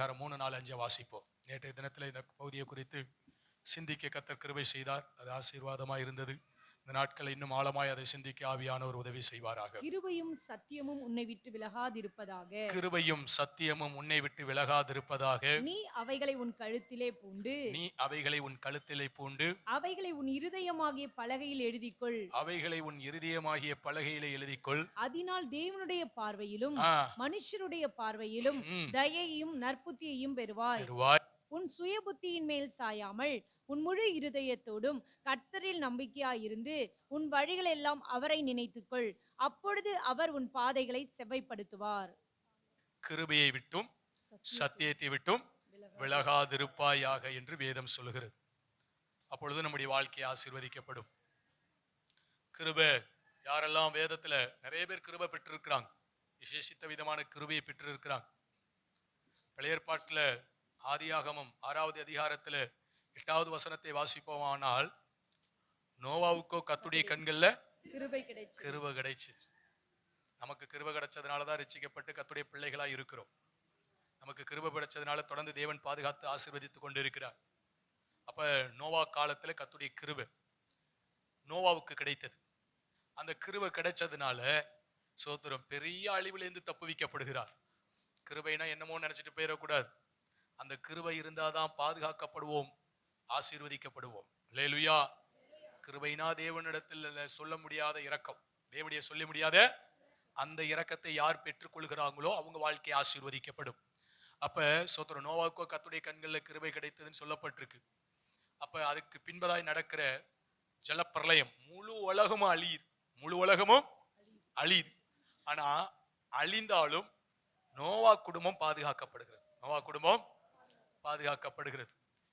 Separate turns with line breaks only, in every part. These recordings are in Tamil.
அதிகாரம் 3, 4, 5 வாசிப்போம். நேற்றைய தினத்தில் இந்த பகுதியை குறித்து சிந்திக்க கர்த்தர் கிருபை செய்தார். அது ஆசீர்வாதமாய் இருந்தது. இந்த நாட்களை இன்னும் ஆழமாய் அதை சிந்திக்க ஆவியானவர் உதவி செய்வாராக.
கிருபையும் சத்தியமும் உன்னை விட்டு விலகாதிருப்பதாக.
கிருபையும் சத்தியமும் உன்னை விட்டு விலகாதிருப்பதாக.
நீ அவைகளை உன் கழுத்திலே பூண்டு.
நீ அவைகளை உன் கழுத்திலே பூண்டு.
அவைகளை உன் இருதயமாகிய பலகையில் எழுதிக்கொள்.
அவைகளை உன் இருதயமாகிய பலகையிலே எழுதிக்கொள்.
அதனால் தேவனுடைய பார்வையிலும் மனுஷருடைய பார்வையிலும் தயையும் நற்புத்தியையும் பெறுவாய். உன் சுய புத்தியின் மேல் சாயாமல் உன் முழு இருதயத்தோடும் கர்த்தரில் நம்பிக்கையாயிருந்து உன் வழிகள் எல்லாம் அவரை நினைத்துக்கொள். அப்பொழுது அவர் உன் பாதைகளை செவ்வைப்படுத்துவார்.
கிருபையை விட்டும் சத்தியத்தை விட்டும் விலகாதிருப்பாயாக என்று வேதம் சொல்கிறது. அப்பொழுது நம்முடைய வாழ்க்கை ஆசீர்வதிக்கப்படும். கிருபை, யாரெல்லாம் வேதத்துல நிறைய பேர் கிருபை பெற்றிருக்கிறாங்க, விசேஷித்த விதமான கிருபையை பெற்றிருக்கிறாங்க. பழைய ஏற்பாட்டுல ஆதியாகமம் 6வது அதிகாரத்துல 8வது வசனத்தை வாசிப்போமானால், நோவாவுக்கோ கர்த்தருடைய கண்கள்ல கிருபை கிடைச்சது. நமக்கு கிருபை கிடைச்சதுனாலதான் ரட்சிக்கப்பட்டு கர்த்தருடைய பிள்ளைகளா இருக்கிறோம். நமக்கு கிருபை கிடைச்சதுனால தொடர்ந்து தேவன் பாதுகாத்து ஆசீர்வதித்துக் கொண்டு இருக்கிறார். அப்ப நோவா காலத்துல கர்த்தருடைய கிருபை நோவாவுக்கு கிடைத்தது. அந்த கிருபை கிடைச்சதுனால சோத்திரம் பெரிய அழிவிலிருந்து தப்புவிக்கப்படுகிறார். கிருபைனா என்னமோ நினைச்சிட்டு போயிடக்கூடாது. அந்த கிருபை இருந்தாதான் பாதுகாக்கப்படுவோம், ஆசீர்வதிக்கப்படுவோம். அல்லேலூயா. கிருபைனா தேவனிடத்தில் சொல்ல முடியாத இரக்கம், தேவனுடைய சொல்ல முடியாத அந்த இரக்கத்தை யார் பெற்றுக்கொள்கிறாங்களோ அவங்க வாழ்க்கை ஆசீர்வதிக்கப்படும். அப்ப சோத்திரம் நோவாவுக்கோ கர்த்தருடைய கண்களில் கிருபை கிடைத்ததுன்னு சொல்லப்பட்டிருக்கு. அப்ப அதுக்கு பின்பதாய் நடக்கிற ஜலப்பிரளயம் முழு உலகமும் அழியுது. முழு உலகமும் அழியுது. ஆனா அழிந்தாலும் நோவா குடும்பம் பாதுகாக்கப்படுகிறது. நோவா குடும்பம் பாதுகாக்கப்படுகிறது.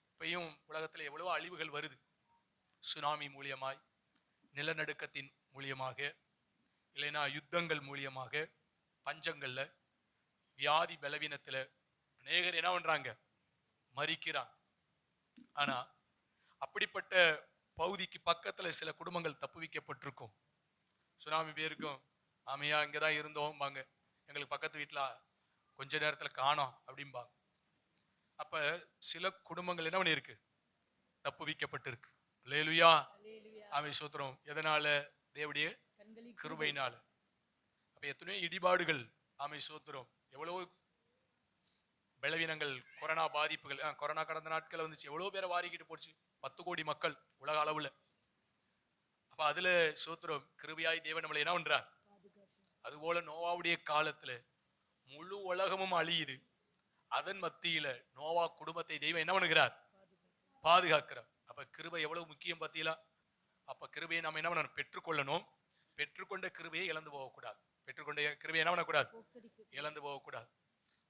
இப்பயும் உலகத்துல எவ்வளவோ அழிவுகள் வருது. சுனாமி மூலியமாய், நிலநடுக்கத்தின் மூலியமாக, இல்லைன்னா யுத்தங்கள் மூலியமாக, பஞ்சங்கள்ல, வியாதி பலவீனத்துல அநேகர் என்ன பண்றாங்க, மரிக்கிறாங்க. ஆனா அப்படிப்பட்ட பகுதிக்கு பக்கத்துல சில குடும்பங்கள் தப்புவிக்கப்பட்டிருக்கும். சுனாமி பேருக்கும் ஆமையா இங்கதான் இருந்தோம் பாங்க, எங்களுக்கு பக்கத்து வீட்டுல கொஞ்ச நேரத்துல காணோம் அப்படிம்பாங்க. அப்ப சில குடும்பங்கள் என்ன பண்ணிருக்கு, தப்புவிக்கப்பட்டிருக்கு. அல்லேலூயா. ஆமென் ஸ்தோத்திரம். எதனால? தேவனுடைய கிருபையினால. அப்ப எத்தனையோ இடிபாடுகள், ஆமென் ஸ்தோத்திரம், எவ்வளவோ பலவீனங்கள், கொரோனா பாதிப்புகள். கொரோனா கடந்த நாட்கள் வந்துச்சு, எவ்வளவு பேரை வாரிக்கிட்டு போச்சு. 10 கோடி மக்கள் உலக அளவுல. அப்ப அதுல ஸ்தோத்திரம் கிருபையாய் தேவன் நம்மளை என்ன பண்றார். அதுபோல நோவாவுடைய காலத்துல முழு உலகமும் அழியுது. அதன் மத்தியில நோவா குடும்பத்தை தெய்வம் என்ன பண்ணுகிறார், பாதுகாக்கிறார். அப்ப கிருபை எவ்வளவு முக்கியம் பார்த்தீங்களா? அப்ப கிருபையை நம்ம என்ன பண்ணணும், பெற்றுக்கொள்ளணும். பெற்றுக்கொண்ட கிருபையை இழந்து போகக்கூடாது. பெற்றுக்கொண்ட கிருபையை என்ன பண்ணக்கூடாது, இழந்து போகக்கூடாது.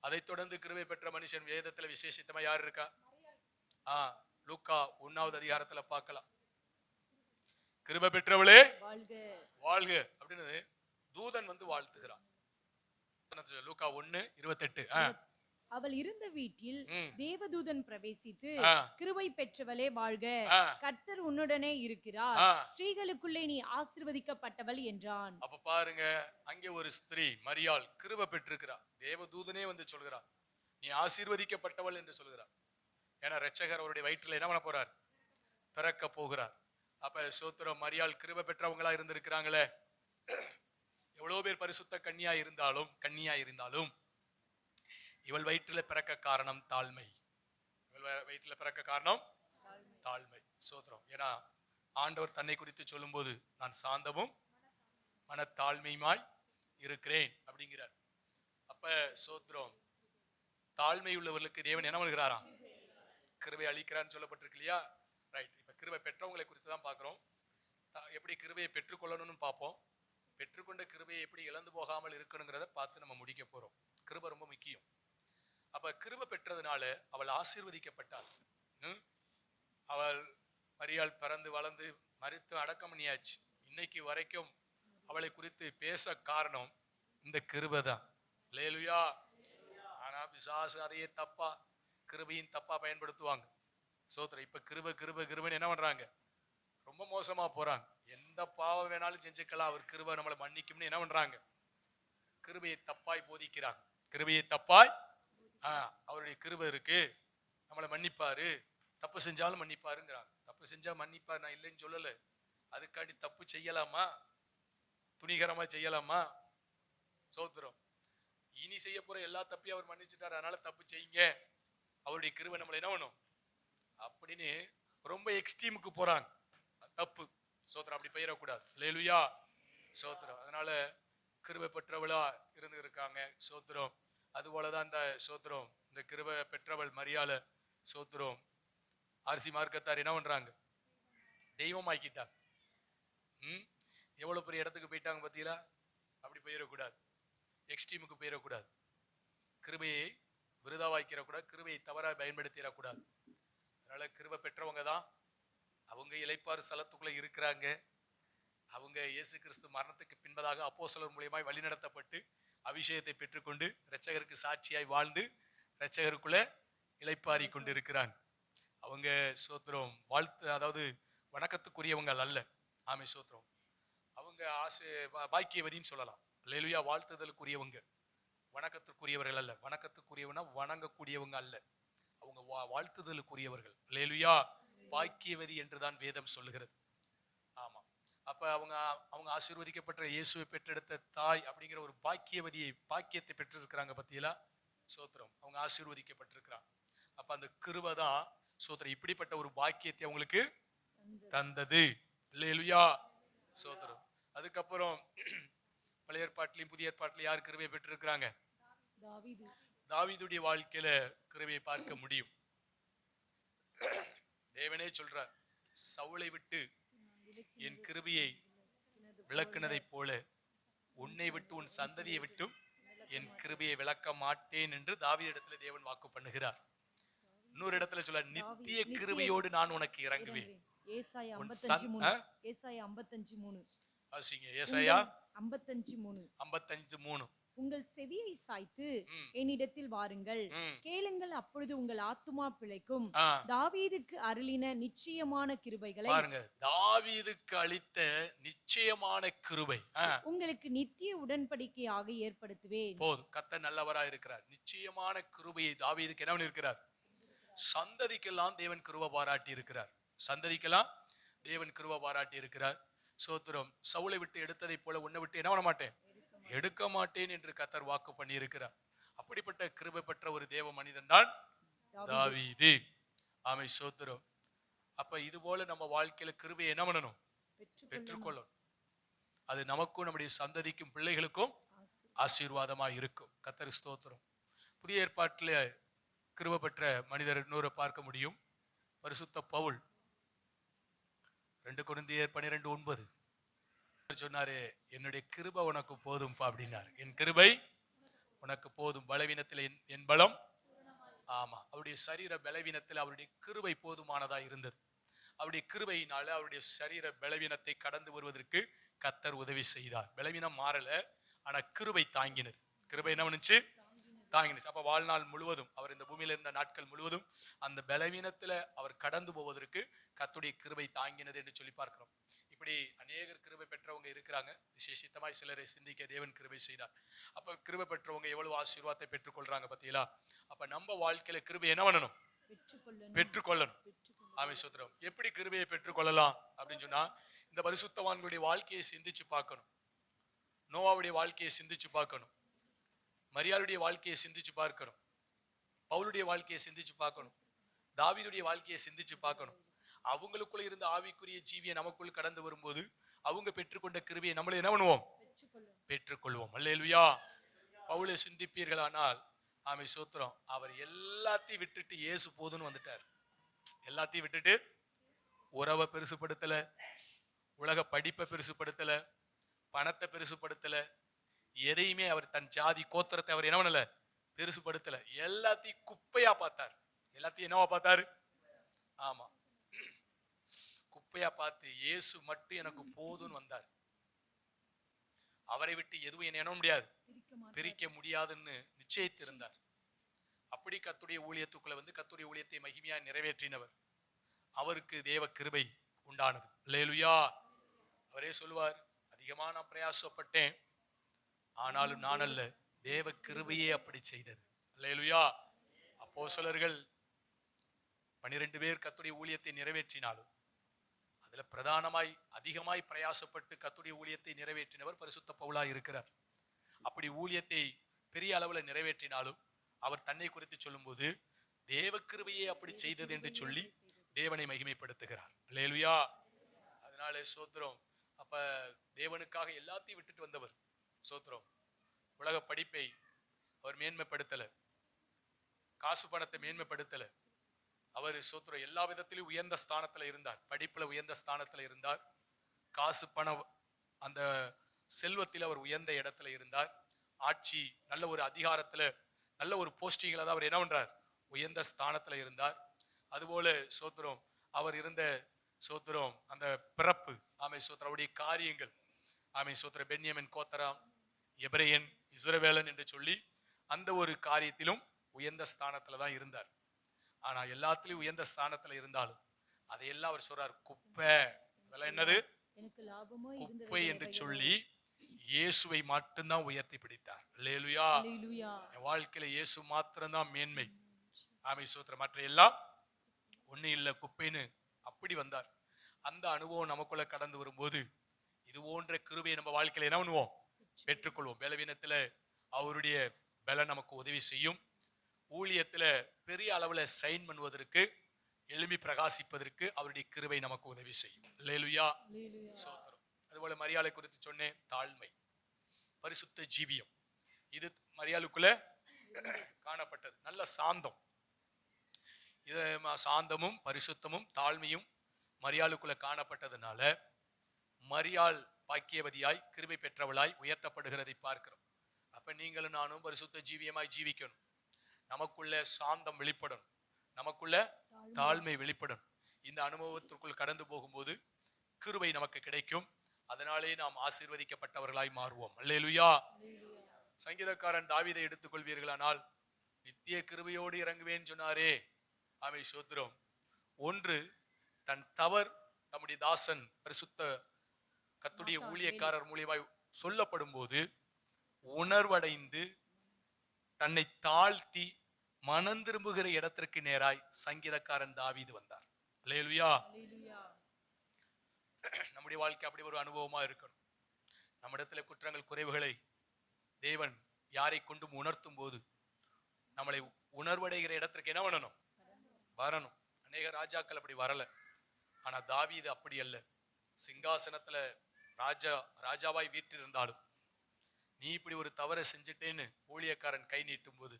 அதை தொடர்ந்து கிருபை பெற்ற மனுஷன் வேதத்துல விசேஷித்தமா யார் இருக்கா? லூக்கா 1வது அதிகாரத்துல பார்க்கலாம். கிருபை பெற்றவளே வாழ்க அப்படின்னு தூதன் வந்து வாழ்த்துகிறான். லூக்கா 1:28.
அவள் இருந்த வீட்டில் தேவதூதன் பிரவேசித்து, கிருபை பெற்றவளே வாழ்க, கர்த்தர் உன்னுடனே இருக்கிறார், ஸ்திரீகளுக்குள்ளே நீ ஆசீர்வதிக்கப்பட்டவள் என்றான்.
அப்ப பாருங்க, அங்கே ஒரு ஸ்திரீ மரியாள் கிருபை பெற்றிருக்கிறார். தேவதூதனே வந்து சொல்கிறார், நீ ஆசீர்வதிக்கப்பட்டவள் என்று சொல்கிறார். ஏன்னா இரட்சகர் அவருடைய வயிற்றில் என்ன பண்ண போறார், பிறக்க போகிறார். அப்ப சோத்திரம் மரியாள் கிருபை பெற்றவங்களா இருந்திருக்கிறாங்களே. எவ்வளவு பேர் பரிசுத்த கன்னியா இருந்தாலும் இவள் வயிற்றில பிறக்க காரணம் தாழ்மை. இவள் வயிற்றில பிறக்க காரணம் தாழ்மை. சோத்திரம். ஏன்னா ஆண்டவர் தன்னை குறித்து சொல்லும் போது, நான் சாந்தமும் மனத்தாழ்மையுமாய் இருக்கிறேன் அப்படிங்கிறார். அப்ப சோத்திரம், தாழ்மை உள்ளவர்களுக்கு தேவன் என்ன பண்ணுகிறாராம், கிருபை அளிக்கிறான்னு சொல்லப்பட்டிருக்கு இல்லையா? ரைட். இப்ப கிருபை பெற்றவங்களை குறித்து தான் பார்க்கிறோம். எப்படி கிருபையை பெற்றுக்கொள்ளணும்னு பார்ப்போம். பெற்றுக்கொண்ட கிருபையை எப்படி இழந்து போகாமல் இருக்கணுங்கிறத பார்த்து நம்ம முடிக்க போறோம். கிருபை ரொம்ப முக்கியம். அப்ப கிருபை பெற்றதுனால அவள் ஆசீர்வதிக்கப்பட்டாள். அவள் மரியாள் பிறந்து வளர்ந்து மரித்து அடக்கம் பண்ணியாச்சு. இன்னைக்கு வரைக்கும் அவளை குறித்து பேச காரணம் இந்த கிருபை தான். அல்லேலூயா. ஆனா பிசாசு அதையே தப்பா, கிருபையின் தப்பா பயன்படுத்துவாங்க. சோத்திரம். இப்ப கிருபைன்னு என்ன பண்றாங்க, ரொம்ப மோசமா போறாங்க. எந்த பாவம் வேணாலும் செஞ்சுக்கலாம், அவர் கிருபை நம்மளை மன்னிக்கும்னு என்ன பண்றாங்க, கிருபையை தப்பாய் போதிக்கிறாங்க. கிருபையை தப்பாய் அவருடைய கிருபை இருக்கு, நம்மளை மன்னிப்பாரு, தப்பு செஞ்சாலும் மன்னிப்பாருங்கிறாங்க. தப்பு செஞ்சா மன்னிப்பார், நான் இல்லைன்னு சொல்லல. அதுக்காண்டி தப்பு செய்யலாமா? துணிகரமா செய்யலாமா? சோத்திரம். இனி செய்ய போற எல்லா தப்பையும் அவர் மன்னிச்சுட்டாரு, அதனால தப்பு செய்யுங்க, அவருடைய கிருபை நம்மளை என்ன பண்ணும் அப்படின்னு ரொம்ப எக்ஸ்ட்ரீமுக்கு போறாங்க. தப்பு. சோத்திரம். அப்படி பெயரக்கூடாது. அல்லேலூயா. சோத்திரம். அதனால கிருபை பெற்றவளா இருந்து இருக்காங்க. சோத்திரம். அது போலதான் இந்த சோத்திரம், இந்த கிருபை பெற்றவள் மரியாள சோத்திரம் ஆர்சி மார்க்கத்தார் என்ன பண்றாங்க, தெய்வமாக்கிட்டாங்க. எவ்வளவு பெரிய இடத்துக்கு போயிட்டாங்க பத்தியா. அப்படி போயிடக்கூடாது, எக்ஸ்ட்ரீமுக்கு போயிடக்கூடாது, கிருபையை விருதாவாக்கிடக்கூடாது, கிருபையை தவறாக பயன்படுத்திடக்கூடாது. அதனால கிருபை பெற்றவங்க தான் அவங்க இளைப்பாறு ஸ்தலத்துக்குள்ள இருக்கிறாங்க. அவங்க இயேசு கிறிஸ்து மரணத்துக்கு பின்பதாக அப்போஸ்தலர் மூலியமாய் வழிநடத்தப்பட்டு அபிஷேகத்தை பெற்றுக்கொண்டு இரட்சகருக்கு சாட்சியாய் வாழ்ந்து இரட்சகருக்குள்ள இளைப்பாரி கொண்டு இருக்கிறாங்க. அவங்க சோத்திரம் வாழ்த்து, அதாவது வணக்கத்துக்குரியவங்க அல்ல. ஆமை சோத்திரம். அவங்க பாக்கியவதின்னு சொல்லலாம். அல்லேலூயா. வாழ்த்துதலுக்குரியவங்க, வணக்கத்துக்குரியவர்கள் அல்ல. வணக்கத்துக்குரியவனா வணங்கக்கூடியவங்க அல்ல, அவங்க வாழ்த்துதலுக்குரியவர்கள். அல்லேலூயா. பாக்கியவதி என்றுதான் வேதம் சொல்லுகிறது. ஆமா. அப்ப அவங்க ஆசீர்வதிக்கப்பட்ட இயேசுவை பெற்றெடுத்த தாய் அப்படிங்கிற ஒரு பாக்கியத்தை பெற்றிருக்கிறாங்க பத்தியலா. சோத்திரம். அவங்க ஆசீர்வதிக்கப்பட்டிருக்கிறாங்க. அப்ப அந்த கிருபை தான் சோத்திரம் இப்படிப்பட்ட ஒரு பாக்கியத்தை அவங்களுக்கு தந்தது. அல்லேலூயா. சோத்திரம். அதுக்கப்புறம் பழைய ஏற்பாட்டிலையும் புதிய ஏற்பாட்டிலையும் யார் கிருபையை பெற்றிருக்கிறாங்க? தாவீதுடைய வாழ்க்கையில கிருபையை பார்க்க முடியும். தேவனே சொல்றார், சவுலை விட்டு என் கிருபையை விளக்குனதை போல உன்னை விட்டு உன் சந்ததியை விட்டும் என் கிருபையை விளக்க மாட்டேன் என்று தாவீதிடத்துல தேவன் வாக்கு பண்ணுகிறார். இன்னொரு இடத்துல சொல்ல, நித்திய கிருபையோடு நான் உனக்கு இறங்குவேன்.
ஏசாயா 55:3. உங்கள் செவியை சாய்த்து என்னிடத்தில் வாருங்கள், கேளுங்கள், அப்பொழுது உங்கள் ஆத்துமா பிழைக்கும். தாவீதுக்கு அருளின நிச்சயமான கிருபைகளை,
பாருங்க, தாவீதுக்கு அளித்த நிச்சயமான கிருபை
உங்களுக்கு நித்திய உடன்படிக்கையாக ஏற்படுத்துவேன்.
போதும். கர்த்தர் நல்லவராய் இருக்கிறார். நிச்சயமான கிருபையை தாவீதுக்கு என்ன இருக்கிறார்? சந்ததிக்கெல்லாம் தேவன் கிருபை பாராட்டி இருக்கிறார். சந்ததிக்கெல்லாம் தேவன் கிருபை பாராட்டி இருக்கிறார். சோத்திரம். சவுலை விட்டு எடுத்ததை போல உன்னை விட்டு என்ன பண்ண மாட்டேன், எடுக்க மாட்டேன் என்று கர்த்தர் வாக்கு பண்ணி இருக்கிறார். அப்படிப்பட்ட கிருபை பெற்ற ஒரு தேவ மனிதன் தான் தாவீது. ஆமை சோத்திரம். அப்ப இது போல நம்ம வாழ்க்கையில கிருபையை என்ன பண்ணணும், பெற்றுக்கொள்ளணும். அது நமக்கும் நம்முடைய சந்ததிக்கும் பிள்ளைகளுக்கும் ஆசீர்வாதமா இருக்கும். கர்த்தர் ஸ்தோத்திரம். புதிய ஏற்பாட்டில் கிருபை பெற்ற மனிதர் இன்னொரு பார்க்க முடியும். பரிசுத்த பவுல் 2 கொரிந்தியர் 12:9 சொன்னாரு, என்னுடைய கிருபை உனக்கு போதும்பா அப்படின்னாரு. என் கிருபை உனக்கு போதும், பலவீனத்தில் என் பலம். ஆமா. அவருடைய சரீர பலவீனத்தில் அவருடைய கிருபை போதுமானதா இருந்தது. அவருடைய கிருபையினால அவருடைய சரீர பலவீனத்தை கடந்து வருவதற்கு கர்த்தர் உதவி செய்தார். பலவீனம் மாறல, ஆனா கிருபை தாங்கினது. கிருபை என்ன பண்ணுச்சு? தாங்கினுச்சு. அப்ப வாழ்நாள் முழுவதும், அவர் இந்த பூமியில இருந்த நாட்கள் முழுவதும் அந்த பலவீனத்துல அவர் கடந்து போவதற்கு கர்த்தருடைய கிருபை தாங்கினது என்று சொல்லி பார்க்கிறோம். இப்படி அநேகர் கிருபை பெற்றவங்க இருக்கிறாங்க. விசேஷித்தமாய் சிலரை சிந்திக்க தேவன் கிருபை செய்தார். அப்ப கிருபை பெற்றவங்க எவ்வளவு ஆசீர்வாதத்தை பெற்றுக்கொள்றாங்க பத்தியலா. அப்ப நம்ம வாழ்க்கையில கிருபை என்ன பண்ணணும்? பெற்றுக்கொள்ளணும். ஆமை சோத்திரம். எப்படி கிருபையை பெற்றுக்கொள்ளலாம் அப்படின்னு சொன்னா, இந்த பரிசுத்தவான்களுடைய வாழ்க்கையை சிந்திச்சு பார்க்கணும். நோவாவுடைய வாழ்க்கையை சிந்திச்சு பார்க்கணும். மரியாளுடைய வாழ்க்கையை சிந்திச்சு பார்க்கணும். பவுலுடைய வாழ்க்கையை சிந்திச்சு பார்க்கணும். தாவீதுடைய வாழ்க்கையை சிந்திச்சு பார்க்கணும். அவங்களுக்குள்ள இருந்த ஆவிக்குரிய ஜீவியை நமக்குள் கடந்து வரும்போது அவங்க பெற்றுக்கொண்ட கிருபையை நம்மள என்ன பண்ணுவோம்? பெற்றுக்கொள்வோம். அல்லேலூயா. பவுலை சிந்திப்பீர்களானால், ஆமை சோத்திரம், அவர் எல்லாத்தையும் விட்டுட்டு இயேசு போதுன்னு வந்துட்டார். எல்லாத்தையும் விட்டுட்டு உறவை பெருசுப்படுத்தல, உலக படிப்பை பெருசுப்படுத்தல, பணத்தை பெருசுப்படுத்தல, எதையுமே அவர் தன் ஜாதி கோத்திரத்தை அவர் என்ன பண்ணல, பெருசுப்படுத்தல. எல்லாத்தையும் குப்பையா பார்த்தார். எல்லாத்தையும் என்னவா பார்த்தாரு? ஆமா, குப்பையா பார்த்து இயேசு மட்டும் எனக்கு போதுன்னு வந்தார். அவரை விட்டு எதுவும் என்ன முடியாது, பிரிக்க முடியாதுன்னு நிச்சயித்திருந்தார். அப்படி கர்த்தருடைய ஊழியத்துக்குள்ள வந்து கர்த்தருடைய ஊழியத்தை மகிமையா நிறைவேற்றினவர். அவருக்கு தேவ கிருபை உண்டானது. அல்லேலூயா. அவரே சொல்லுவார், அதிகமா நான் பிரயாசப்பட்டேன், ஆனாலும் நான் அல்ல, தேவ கிருபையே அப்படி செய்தது. அல்லேலூயா. அப்போஸ்தலர்கள் 12 பேர் கர்த்தருடைய ஊழியத்தை நிறைவேற்றினாலும் அதுல பிரதானமாய் அதிகமாய் பிரயாசப்பட்டு கர்த்தருடைய ஊழியத்தை நிறைவேற்றினவர் பரிசுத்த பவுலா இருக்கிறார். அப்படி ஊழியத்தை பெரிய அளவுல நிறைவேற்றினாலும் அவர் தன்னை குறித்து சொல்லும்போது தேவ கிருபையே அப்படி செய்தது என்று சொல்லி தேவனை மகிமைப்படுத்துகிறார். அல்லேலூயா. அதனால சோத்திரம். அப்ப தேவனுக்காக எல்லாத்தையும் விட்டுட்டு வந்தவர். சோத்திரம். உலக படிப்பை அவர் மேன்மைப்படுத்தல, காசு பணத்தை மேன்மைப்படுத்தல. அவர் சோத்திரம் எல்லா விதத்திலும் உயர்ந்த ஸ்தானத்துல இருந்தார். படிப்புல உயர்ந்த ஸ்தானத்துல இருந்தார். காசு பணம் அந்த செல்வத்தில் அவர் உயர்ந்த இடத்துல இருந்தார். ஆட்சி நல்ல ஒரு அதிகாரத்துல நல்ல ஒரு போஸ்டிங்ல தான் அவர் என்ன பண்றார், உயர்ந்த ஸ்தானத்துல இருந்தார். அதுபோல சோத்திரம் அவர் இருந்த சோத்திரம் அந்த பிறப்பு, ஆமை சோத்திரம் அவருடைய காரியங்கள், ஆமை சோத்திரம் பென்யமின் கோத்தராம், எபிரேயன், இஸ்ரவேலன் என்று சொல்லி அந்த ஒரு காரியத்திலும் உயர்ந்த ஸ்தானத்துல தான் இருந்தார். ஆனா எல்லாத்திலும் உயர்ந்த ஸ்தானத்துல இருந்தாலும் அதையெல்லாம் அவர் சொல்றார் குப்பை, இதெல்லாம் என்னது குப்பை என்று சொல்லி இயேசுவை மட்டும்தான் உயர்த்தி பிடித்தார். அல்லேலூயா. என் வாழ்க்கையில இயேசு மாத்திரம்தான் மேன்மை. ஆமை சோத்திரம். மற்ற எல்லாம் ஒண்ணு இல்ல குப்பைன்னு அப்படி வந்தார். அந்த அனுபவம் நமக்குள்ள கடந்து வரும்போது இது போன்ற கிருபையை நம்ம வாழ்க்கையில என்ன பண்ணுவோம், பெற்றுக்கொள்வோம். பலவீனத்துல அவருடைய பலன் நமக்கு உதவி செய்யும். ஊழியத்துல பெரிய அளவுல சைன் பண்ணுவதற்கு, எழும்பி பிரகாசிப்பதற்கு அவருடைய கிருபை நமக்கு உதவி செய்யும். அல்லேலூயா. சோத்திரம். அதுபோல மரியாதை குறித்து சொன்னேன், தாழ்மை, பரிசுத்த ஜீவியம், இது மரியாளுக்குள்ள காணப்பட்டது. நல்ல சாந்தம், இது சாந்தமும் பரிசுத்தமும் தாழ்மையும் மரியாளுக்குள்ள காணப்பட்டதுனால மரியாள் பாக்கியவதியாய் கிருபை பெற்றவளாய் உயர்த்தப்படுகிறதை பார்க்கிறோம். அப்ப நீங்களும் நானும் பரிசுத்த ஜீவியமாய் ஜீவிக்கணும். நமக்குள்ள சாந்தம் வெளிப்படணும், நமக்குள்ள தாழ்மை வெளிப்படணும். இந்த அனுபவத்திற்குள் கடந்து போகும்போது கிருபை நமக்கு கிடைக்கும். அதனாலே நாம் ஆசீர்வதிக்கப்பட்டவர்களாய் மாறுவோம். அல்லேலூயா. சங்கீதக்காரன் தாவீதை எடுத்துக்கொள்வீர்களானால் நித்திய கிருபையோடு இறங்குவேன் சொன்னாரே. ஆமை சோத்திரம். ஒன்று, தன் தவறு தம்முடைய தாசன் பரிசுத்த கர்த்தருடைய ஊழியக்காரர் மூலியமாய் சொல்லப்படும் போது உணர்வடைந்து தன்னை தாழ்த்தி மனம் திரும்புகிற இடத்திற்கு நேராய் சங்கீதக்காரன் தாவீது வந்தார். அல்லேலூயா. நம்முடைய வாழ்க்கை அப்படி ஒரு அனுபவமா இருக்கணும். நம்மிடத்துல குற்றங்கள் குறைவுகளை தேவன் யாரை கொண்டும் உணர்த்தும் போது நம்மளை உணர்வடைகிற இடத்திற்கு என்ன பண்ணணும், வரணும். அநேக ராஜாக்கள் அப்படி வரல. ஆனா தாவீது அப்படி அல்ல. சிங்காசனத்துல ராஜாவாய் வீற்றிருந்தாலும் நீ இப்படி ஒரு தவறை செஞ்சுட்டேன்னு ஊழியக்காரன் கை நீட்டும் போது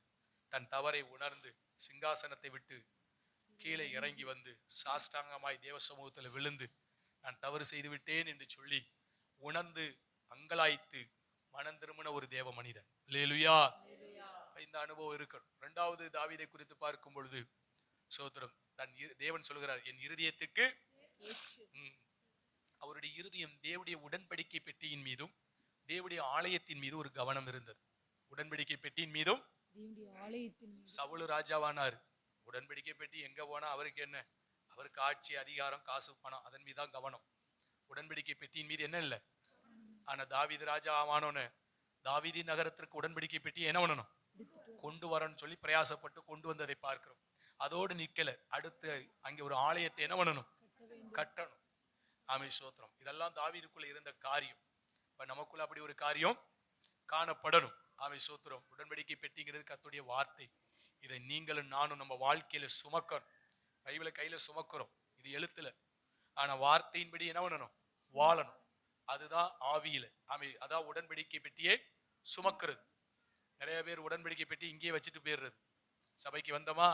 தன் தவறை உணர்ந்து சிங்காசனத்தை விட்டு கீழே இறங்கி வந்து சாஷ்டாங்கமாய் தேவ சமூகத்துல விழுந்து நான் தவறு செய்து விட்டேன் என்று சொல்லி உணர்ந்து அங்கலாய்த்து மனம் திரும்பின ஒரு தேவ மனிதன். அல்லேலூயா. இந்த அனுபவம் இருக்கணும். இரண்டாவது தாவீதை குறித்து பார்க்கும் பொழுது சோத்திரம், தன் தேவன் சொல்கிறார் என் இருதயத்துக்கு, அவருடைய இருதயம் தேவனுடைய உடன்படிக்கை பெட்டியின் மீதும் தேவனுடைய ஆலயத்தின் மீது ஒரு கவனம் இருந்தது. உடன்படிக்கை பெட்டியின் மீதும் சவுல் ராஜாவானார். உடன்படிக்கை பெட்டி எங்க போனா அவருக்கு என்ன, அவருக்கு ஆட்சி அதிகாரம் காசு பணம் அதன் மீதுதான் கவனம். உடன்படிக்கை பெட்டியின் மீது என்ன இல்லை. ஆனா தாவீது ராஜா ஆவானோன்னு தாவீதி நகரத்திற்கு உடன்படிக்கை பெட்டி என்ன பண்ணணும், கொண்டு வரணும்னு சொல்லி பிரயாசப்பட்டு கொண்டு வந்ததை பார்க்கிறோம். அதோடு நிக்கல, அடுத்து அங்கே ஒரு ஆலயத்தை என்ன பண்ணணும், கட்டணும். ஆமை சோத்திரம். இதெல்லாம் தாவீதுக்குள்ள இருந்த காரியம். இப்ப நமக்குள்ள அப்படி ஒரு காரியம் காணப்படணும். ஆமை சோத்திரம். உடன்படிக்கை பெட்டிங்கிறது கர்த்தருடைய வார்த்தை. இதை நீங்களும் நானும் நம்ம வாழ்க்கையில சுமக்கணும். பைபிளை கையில சுமக்கிறோம், இது எழுத்துல. ஆனா வார்த்தையின்படி என்ன பண்ணணும், வாழணும். அதுதான் ஆவியில. ஆமை, அதான் உடன்படிக்கை பெட்டியே சுமக்கிறது. நிறைய பேர் உடன்படிக்கை பெட்டி இங்கேயே வச்சுட்டு போயிடுறது. சபைக்கு வந்தோமா,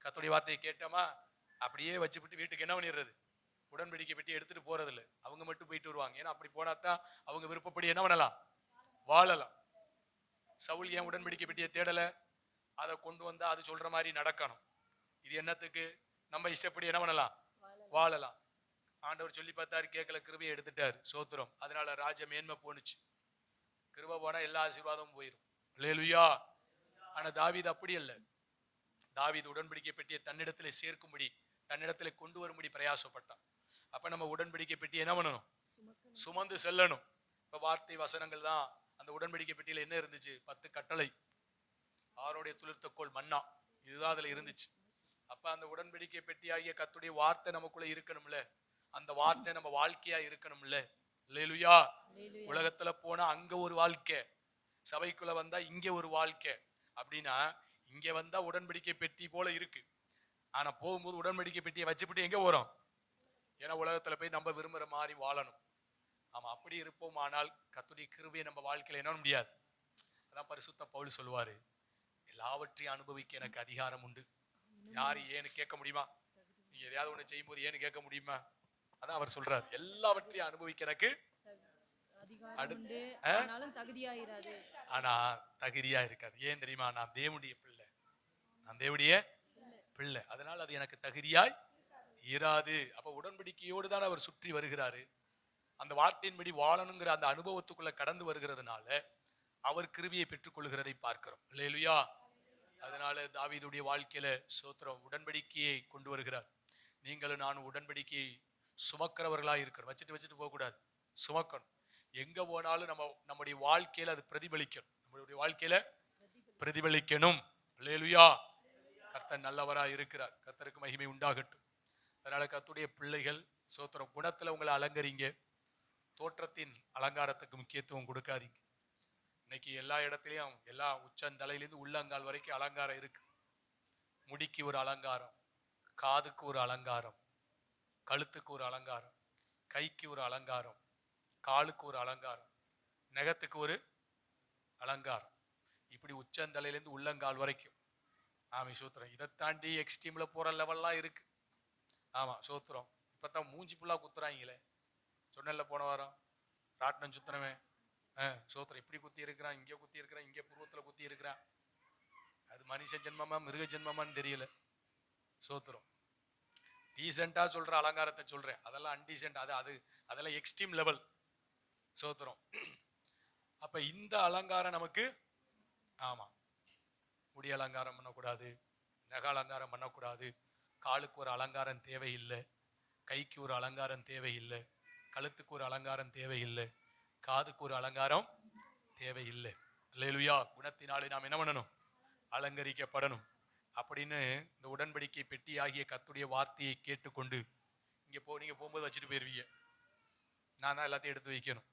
கர்த்தருடைய வார்த்தையை கேட்டோமா, அப்படியே வச்சுவிட்டு வீட்டுக்கு என்ன பண்ணிடுறது, உடன்படிக்கை பெட்டி எடுத்துட்டு போறது இல்லை. அவங்க மட்டும் போயிட்டு வருவாங்க. ஏன்னா அப்படி போனாதான் அவங்க விருப்பப்படி என்ன பண்ணலாம், வாழலாம். சவுல் ஏன் உடன்படிக்கை பெட்டியை தேடல, அதை கொண்டு வந்தா அது சொல்ற மாதிரி நடக்கணும். இது என்னத்துக்கு, நம்ம இஷ்டப்படி என்ன பண்ணலாம், வாழலாம். ஆண்டவர் சொல்லி பார்த்தாரு, கேட்கல, கிருபையை எடுத்துட்டாரு. சோத்திரம். அதனால ராஜ மேன்மை போனுச்சு. கிருபை போனா எல்லா ஆசீர்வாதமும் போயிடும். அல்லேலூயா. ஆனா தாவீது அப்படி அல்ல. தாவீது உடன்படிக்கை பெட்டியை தன்னிடத்துல சேர்க்கும்படி, தன்னிடத்துல கொண்டு வரும்படி பிரயாசப்பட்டான். அப்ப நம்ம உடன்படிக்கை பெட்டி என்ன பண்ணணும், சுமந்து செல்லணும். இப்ப வார்த்தை வசனங்கள் தான். அந்த உடன்படிக்கை பெட்டியில என்ன இருந்துச்சு, 10 கட்டளை, ஆரோடைய துளிர்த்த கோல் மன்னா, இதுதான் அதுல இருந்துச்சு. அப்ப அந்த உடன்படிக்கை பெட்டியாகிய கர்த்தருடைய வார்த்தை நமக்குள்ள இருக்கணும்ல, அந்த வார்த்தை நம்ம வாழ்க்கையா இருக்கணும்ல. அல்லேலூயா. உலகத்துல போனா அங்க ஒரு வாழ்க்கை, சபைக்குள்ள வந்தா இங்க ஒரு வாழ்க்கை. அப்படின்னா இங்க வந்தா உடன்படிக்கை பெட்டி போல இருக்கு, ஆனா போகும்போது உடன்படிக்கை பெட்டியை வச்சுக்கிட்டு எங்க போறோம்? ஏன்னா உலகத்துல போய் நம்ம விரும்புற மாதிரி வாழணும். ஆமா, அப்படி இருப்போம். ஆனால் கர்த்தருடைய கிருபையை நம்ம வாழ்க்கையில என்ன முடியாது. அதான் பரிசுத்த பவுல் சொல்லுவாரு, எல்லாவற்றையும் அனுபவிக்க எனக்கு அதிகாரம் உண்டு. யாரு ஏன்னு கேட்க முடியுமா? நீங்க எதையாவது ஒண்ணு செய்யும் போது ஏன்னு கேட்க முடியுமா? அதான் அவர் சொல்றார், எல்லாவற்றையும் அனுபவிக்க எனக்கு ஆனா தகுதியா இருக்காது. ஏன் தெரியுமா? நான் தேவனுடைய பிள்ளை, நான் தேவனுடைய பிள்ளை, அதனால அது எனக்கு தகுதியாய் இராது. அப்ப உடன்படிக்கையோடு தான் அவர் சுற்றி வருகிறாரு. அந்த வார்த்தையின்படி வாழணுங்கிற அந்த அனுபவத்துக்குள்ள கடந்து வருகிறதுனால அவர் கிருபையை பெற்றுக் கொள்கிறதை பார்க்கிறோம். அல்லேலூயா. அதனால தாவீதுடைய வாழ்க்கையில சோத்திரம் உடன்படிக்கையை கொண்டு வருகிறார். நீங்களும் நானும் உடன்படிக்கையை சுமக்கிறவர்களா இருக்கிறோம். வச்சுட்டு போக கூடாது, சுமக்கணும். எங்க போனாலும் நம்முடைய வாழ்க்கையில அது பிரதிபலிக்கணும். நம்மளுடைய வாழ்க்கையில பிரதிபலிக்கணும். அல்லேலூயா. கர்த்தர் நல்லவரா இருக்கிறார். கர்த்தருக்கு மகிமை உண்டாகட்டும். அதனால கர்த்தருடைய பிள்ளைகள் சோத்திரம் குணத்துல உங்களை அலங்கரிங்க, தோற்றத்தின் அலங்காரத்துக்கு முக்கியத்துவம் கொடுக்காதீங்க. இன்னைக்கு எல்லா இடத்துலயும் எல்லா உச்சந்தலையிலிருந்து உள்ளங்கால் வரைக்கும் அலங்காரம் இருக்கு. முடிக்கு ஒரு அலங்காரம், காதுக்கு ஒரு அலங்காரம், கழுத்துக்கு ஒரு அலங்காரம், கைக்கு ஒரு அலங்காரம், காலுக்கு ஒரு அலங்காரம், நகத்துக்கு ஒரு அலங்காரம், இப்படி உச்சந்தலையிலிருந்து உள்ளங்கால் வரைக்கும். ஆமா சோத்திரம். இதை தாண்டி எக்ஸ்ட்ரீம்ல போற லெவல்லாம் இருக்கு. ஆமா சோத்திரம். இப்பதான் மூஞ்சி புல்லா குத்துறாங்களே. சொன்னல போன வாரம் ராட்டினம் சுத்தினவன் சோத்திரம் இப்படி குத்தி இருக்கிறான், இங்க குத்தி இருக்கிறான், இங்க புருவத்துல குத்தி இருக்கிறான். அது மனுஷ ஜென்மமா மிருக ஜென்மமான்னு தெரியல. சோத்திரம். டீசெண்டா சொல்ற அலங்காரத்தை சொல்றேன், அதெல்லாம் அன்டீசென்ட். அதெல்லாம் எக்ஸ்ட்ரீம் லெவல். சோத்திரம். அப்ப இந்த அலங்காரம் நமக்கு, ஆமா, முடி அலங்காரம் பண்ணக்கூடாது, நக அலங்காரம் பண்ணக்கூடாது, காலுக்கு ஒரு அலங்காரம் தேவையில்லை, கைக்கு ஒரு அலங்காரம் தேவையில்லை, கழுத்துக்கு ஒரு அலங்காரம் தேவையில்லை, காதுக்கு ஒரு அலங்காரம் தேவையில்லை. அல்லேலூயா. குணத்தினாலே நாம் என்ன பண்ணணும்? அலங்கரிக்கப்படணும். அப்படின்னு இந்த உடன்படிக்கை பெட்டி ஆகிய கர்த்தருடைய வார்த்தையை கேட்டுக்கொண்டு நீங்க போகும்போது வச்சுட்டு போயிருவீங்க. நான் தான் எல்லாத்தையும் எடுத்து வைக்கணும்.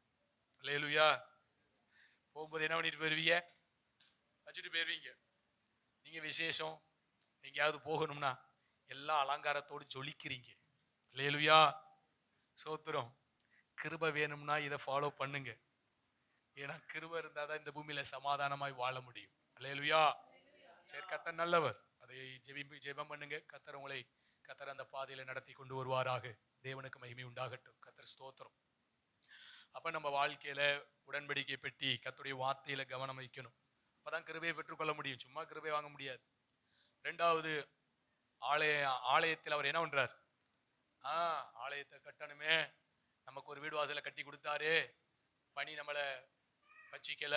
அல்லேலூயா. போகும்போது என்ன பண்ணிட்டு போயிருவீங்க? வச்சுட்டு போயிருவீங்க. நீங்க விசேஷம் எங்கேயாவது போகணும்னா எல்லா அலங்காரத்தோடு ஜொலிக்கிறீங்க. அல்லேலூயா. சோத்திரம். கிருபை வேணும்னா இதை ஃபாலோ பண்ணுங்க. ஏன்னா கிருபை இருந்தாதான் இந்த பூமியில சமாதானமாய் வாழ முடியும். அல்லேலூயா. சரி, கர்த்தர் நல்லவர். அதை ஜெபம் பண்ணுங்க. கர்த்தர் அந்த பாதையில நடத்தி கொண்டு வருவாராக. தேவனுக்கு மகிமை உண்டாகட்டும். கர்த்தர் ஸ்தோத்திரம். அப்ப நம்ம வாழ்க்கையில உடன்படிக்கை பெட்டி கர்த்தருடைய வார்த்தையில கவனம் வைக்கணும். அப்பதான் கிருபையை பெற்றுக்கொள்ள முடியும். சும்மா கிருபை வாங்க முடியாது. ரெண்டாவது, ஆலயத்தில் அவர் என்ன பண்றார்? ஆலயத்தை கட்டணுமே, நமக்கு ஒரு வீடு வாசலை கட்டி கொடுத்தாரு. பனி நம்மளை பச்சிக்கல,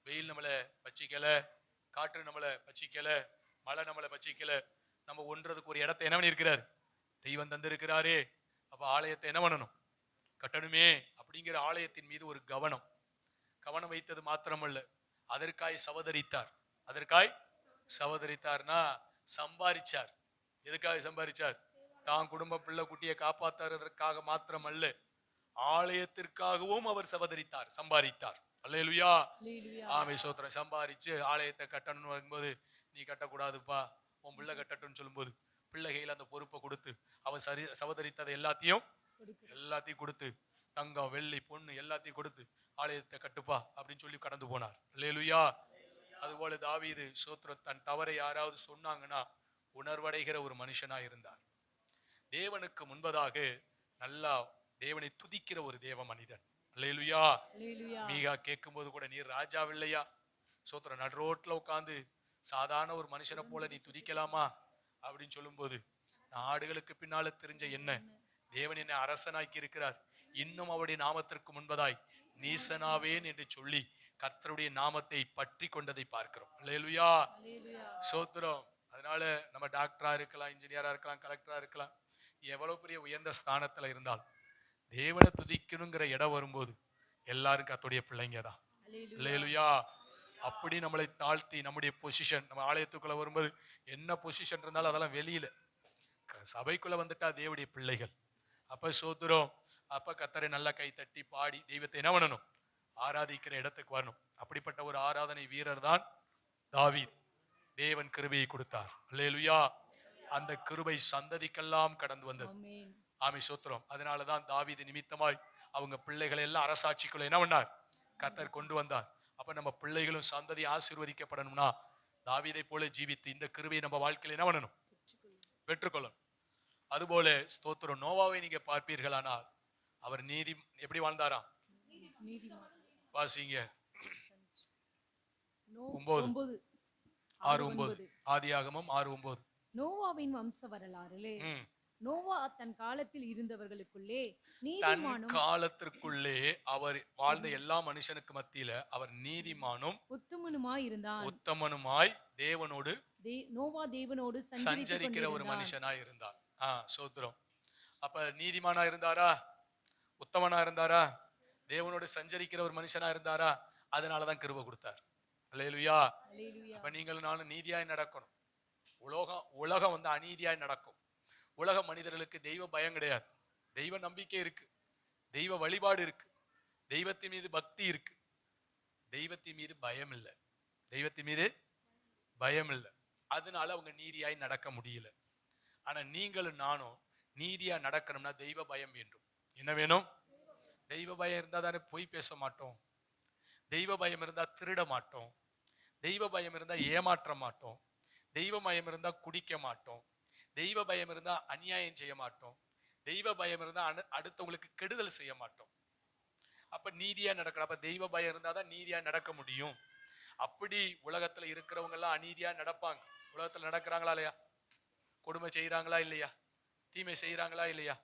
வெயில் நம்மளை பச்சிக்கல, காற்று நம்மளை பச்சிக்கல, மழை நம்மளை பச்சிக்கல. நம்ம ஒன்றதுக்கு ஒரு இடத்தை என்ன பண்ணியிருக்கிறார்? தெய்வம் தந்திருக்கிறாரே. அப்ப ஆலயத்தை என்ன பண்ணணும்? கட்டணுமே அப்படிங்கிற ஆலயத்தின் மீது ஒரு கவனம் வைத்தது மாத்திரமல்ல, அதற்காய் சவதரித்தார்னா சம்பாரிச்சார். எதுக்காக சம்பாரிச்சார்? தான் குடும்ப பிள்ளை குட்டியை காப்பாற்றுவதற்காக மாத்திரமல்ல, ஆலயத்திற்காகவும் அவர் சம்பாரித்தார். அல்லேலூயா. ஆமே சோத்திரம். சம்பாரிச்சு ஆலயத்தை கட்டணும்னு வரும்போது, நீ கட்டக்கூடாதுப்பா, உன் பிள்ளை கட்டட்டும்னு சொல்லும்போது பிள்ளைகையில் அந்த பொறுப்பை கொடுத்து அவர் சவதரித்ததை எல்லாத்தையும் கொடுத்து, தங்கம் வெள்ளி பொண்ணு எல்லாத்தையும் கொடுத்து ஆலயத்தை கட்டுப்பா அப்படின்னு சொல்லி கடந்து போனார். அல்லேலூயா. அதுபோல தாவீது சோத்திரம் தன் தவறை யாராவது சொன்னாங்கன்னா உணர்வடைகிற ஒரு மனுஷனா இருந்தார். தேவனுக்கு முன்பதாக நல்லா தேவனை துதிக்கிற ஒரு தேவ மனிதன். அல்லேலூயா. மீகா கேட்கும் போது கூட, நீர் ராஜாவில்லையா? சோத்திரம். நடுரோட்ல உட்கார்ந்து சாதாரண ஒரு மனுஷனை போல நீ துதிக்கலாமா அப்படின்னு சொல்லும் போது, நாடுகளுக்கு பின்னால தெரிஞ்ச என்ன தேவன் என்னை அரசனாக்கி இருக்கிறார், இன்னும் அவருடைய நாமத்திற்கு முன்பதாய் நீசனாவேன் என்று சொல்லி கர்த்தருடைய நாமத்தை பற்றி கொண்டதை பார்க்கிறோம். அல்லேலூயா. சோத்திரம். அதனால நம்ம டாக்டரா இருக்கலாம், இன்ஜினியரா இருக்கலாம், கலெக்டரா இருக்கலாம், எவ்வளவு பெரிய உயர்ந்த ஸ்தானத்துல இருந்தால் தேவனை துதிக்கணுங்கிற இடம் வரும்போது எல்லாரும் கர்த்தருடைய பிள்ளைங்க தான். அல்லேலூயா. அப்படி நம்மளை தாழ்த்தி நம்முடைய பொசிஷன், நம்ம ஆலயத்துக்குள்ள வரும்போது என்ன பொசிஷன் இருந்தாலும் அதெல்லாம் வெளியில, சபைக்குள்ள வந்துட்டா தேவனுடைய பிள்ளைகள். அப்ப சோத்துறோம். அப்ப கத்தரை நல்லா கை தட்டி பாடி தெய்வத்தை என்ன பண்ணணும்? ஆராதிக்கிற இடத்துக்கு வரணும். அப்படிப்பட்ட ஒரு ஆராதனை வீரர் தான் தாவீது. தேவன் கிருபையை கொடுத்தார். அல்லேலூயா. அந்த கிருபை சந்ததிக்கெல்லாம் கடந்து வந்தது. ஆமே சோத்திரம். அதனாலதான் தாவீது நிமித்தமாய் அவங்க பிள்ளைகளை எல்லாம் அரசாட்சிக்குள்ள என்ன பண்ணார்? கர்த்தர் கொண்டு வந்தார். அப்ப நம்ம பிள்ளைகளும் சந்ததி ஆசீர்வதிக்கப்படணும்னா தாவீதை போல ஜீவித்து இந்த கிருபையை நம்ம வாழ்க்கையில என்ன பண்ணணும்? பெற்றுக்கொள்ளணும். அதுபோல ஸ்தோத்திரம், நோவாவை நீங்க பார்ப்பீர்களானால் அவர் நீதி எப்படி வாழ்ந்தாராம்? வாசிங்க 6:9. ஆதியாகமம் 6:9.
நோவாவின் வம்ச வரலாறிலே நோவா தன் காலத்தில் இருந்தவர்களுக்குள்ளே
நீதிமானும், காலத்திற்குள்ளே அவர் வாழ்ந்த எல்லா மனுஷனுக்கு மத்தியில அவர் நீதிமானும்
உத்தமனுமாய் இருந்தார்.
உத்தமனுமாய் தேவனோடு
நோவா தேவனோடு
சஞ்சரிக்கிற ஒரு மனுஷனாய் இருந்தார். சோத்திரம். அப்ப நீதிமானா இருந்தாரா? உத்தமனா இருந்தாரா? தேவனோடு சஞ்சரிக்கிற ஒரு மனுஷனா இருந்தாரா? அதனாலதான் கிருபை கொடுத்தார். அல்லேலூயா. அப்ப நீங்களும் நானும் நீதியாய் நடக்கணும். உலகம் வந்து அநீதியாய் நடக்கும். உலக மனிதர்களுக்கு தெய்வ பயம் கிடையாது. தெய்வ நம்பிக்கை இருக்கு, தெய்வ வழிபாடு இருக்கு, தெய்வத்தின் மீது பக்தி இருக்கு, தெய்வத்தின் மீது பயம் இல்லை. தெய்வத்தின் மீது பயம் இல்லை. அதனால அவங்க நீதியாய் நடக்க முடியல. ஆனா நீங்களும் நானும் நீதியா நடக்கணும்னா தெய்வ பயம் வேண்டும். என்ன வேணும்? தெய்வ பயம் இருந்தா தானே பொய் பேச மாட்டோம். தெய்வ பயம் இருந்தா திருட மாட்டோம். தெய்வ பயம் இருந்தா ஏமாற்ற மாட்டோம். தெய்வ பயம் இருந்தா குடிக்க மாட்டோம். தெய்வ பயம் இருந்தா அநியாயம் செய்ய மாட்டோம். தெய்வ பயம் இருந்தா அடுத்தவங்களுக்கு கெடுதல் செய்ய மாட்டோம். அப்ப நீதியா நடக்கணும். அப்ப தெய்வ பயம் இருந்தாதான் நீதியா நடக்க முடியும். அப்படி உலகத்துல இருக்கிறவங்க எல்லாம் அநீதியா நடப்பாங்க. உலகத்துல நடக்கிறாங்களா இல்லையா? கொடுமை செய்யறாங்களா இல்லையா? தீமை செய்யறாங்களா இல்லையா?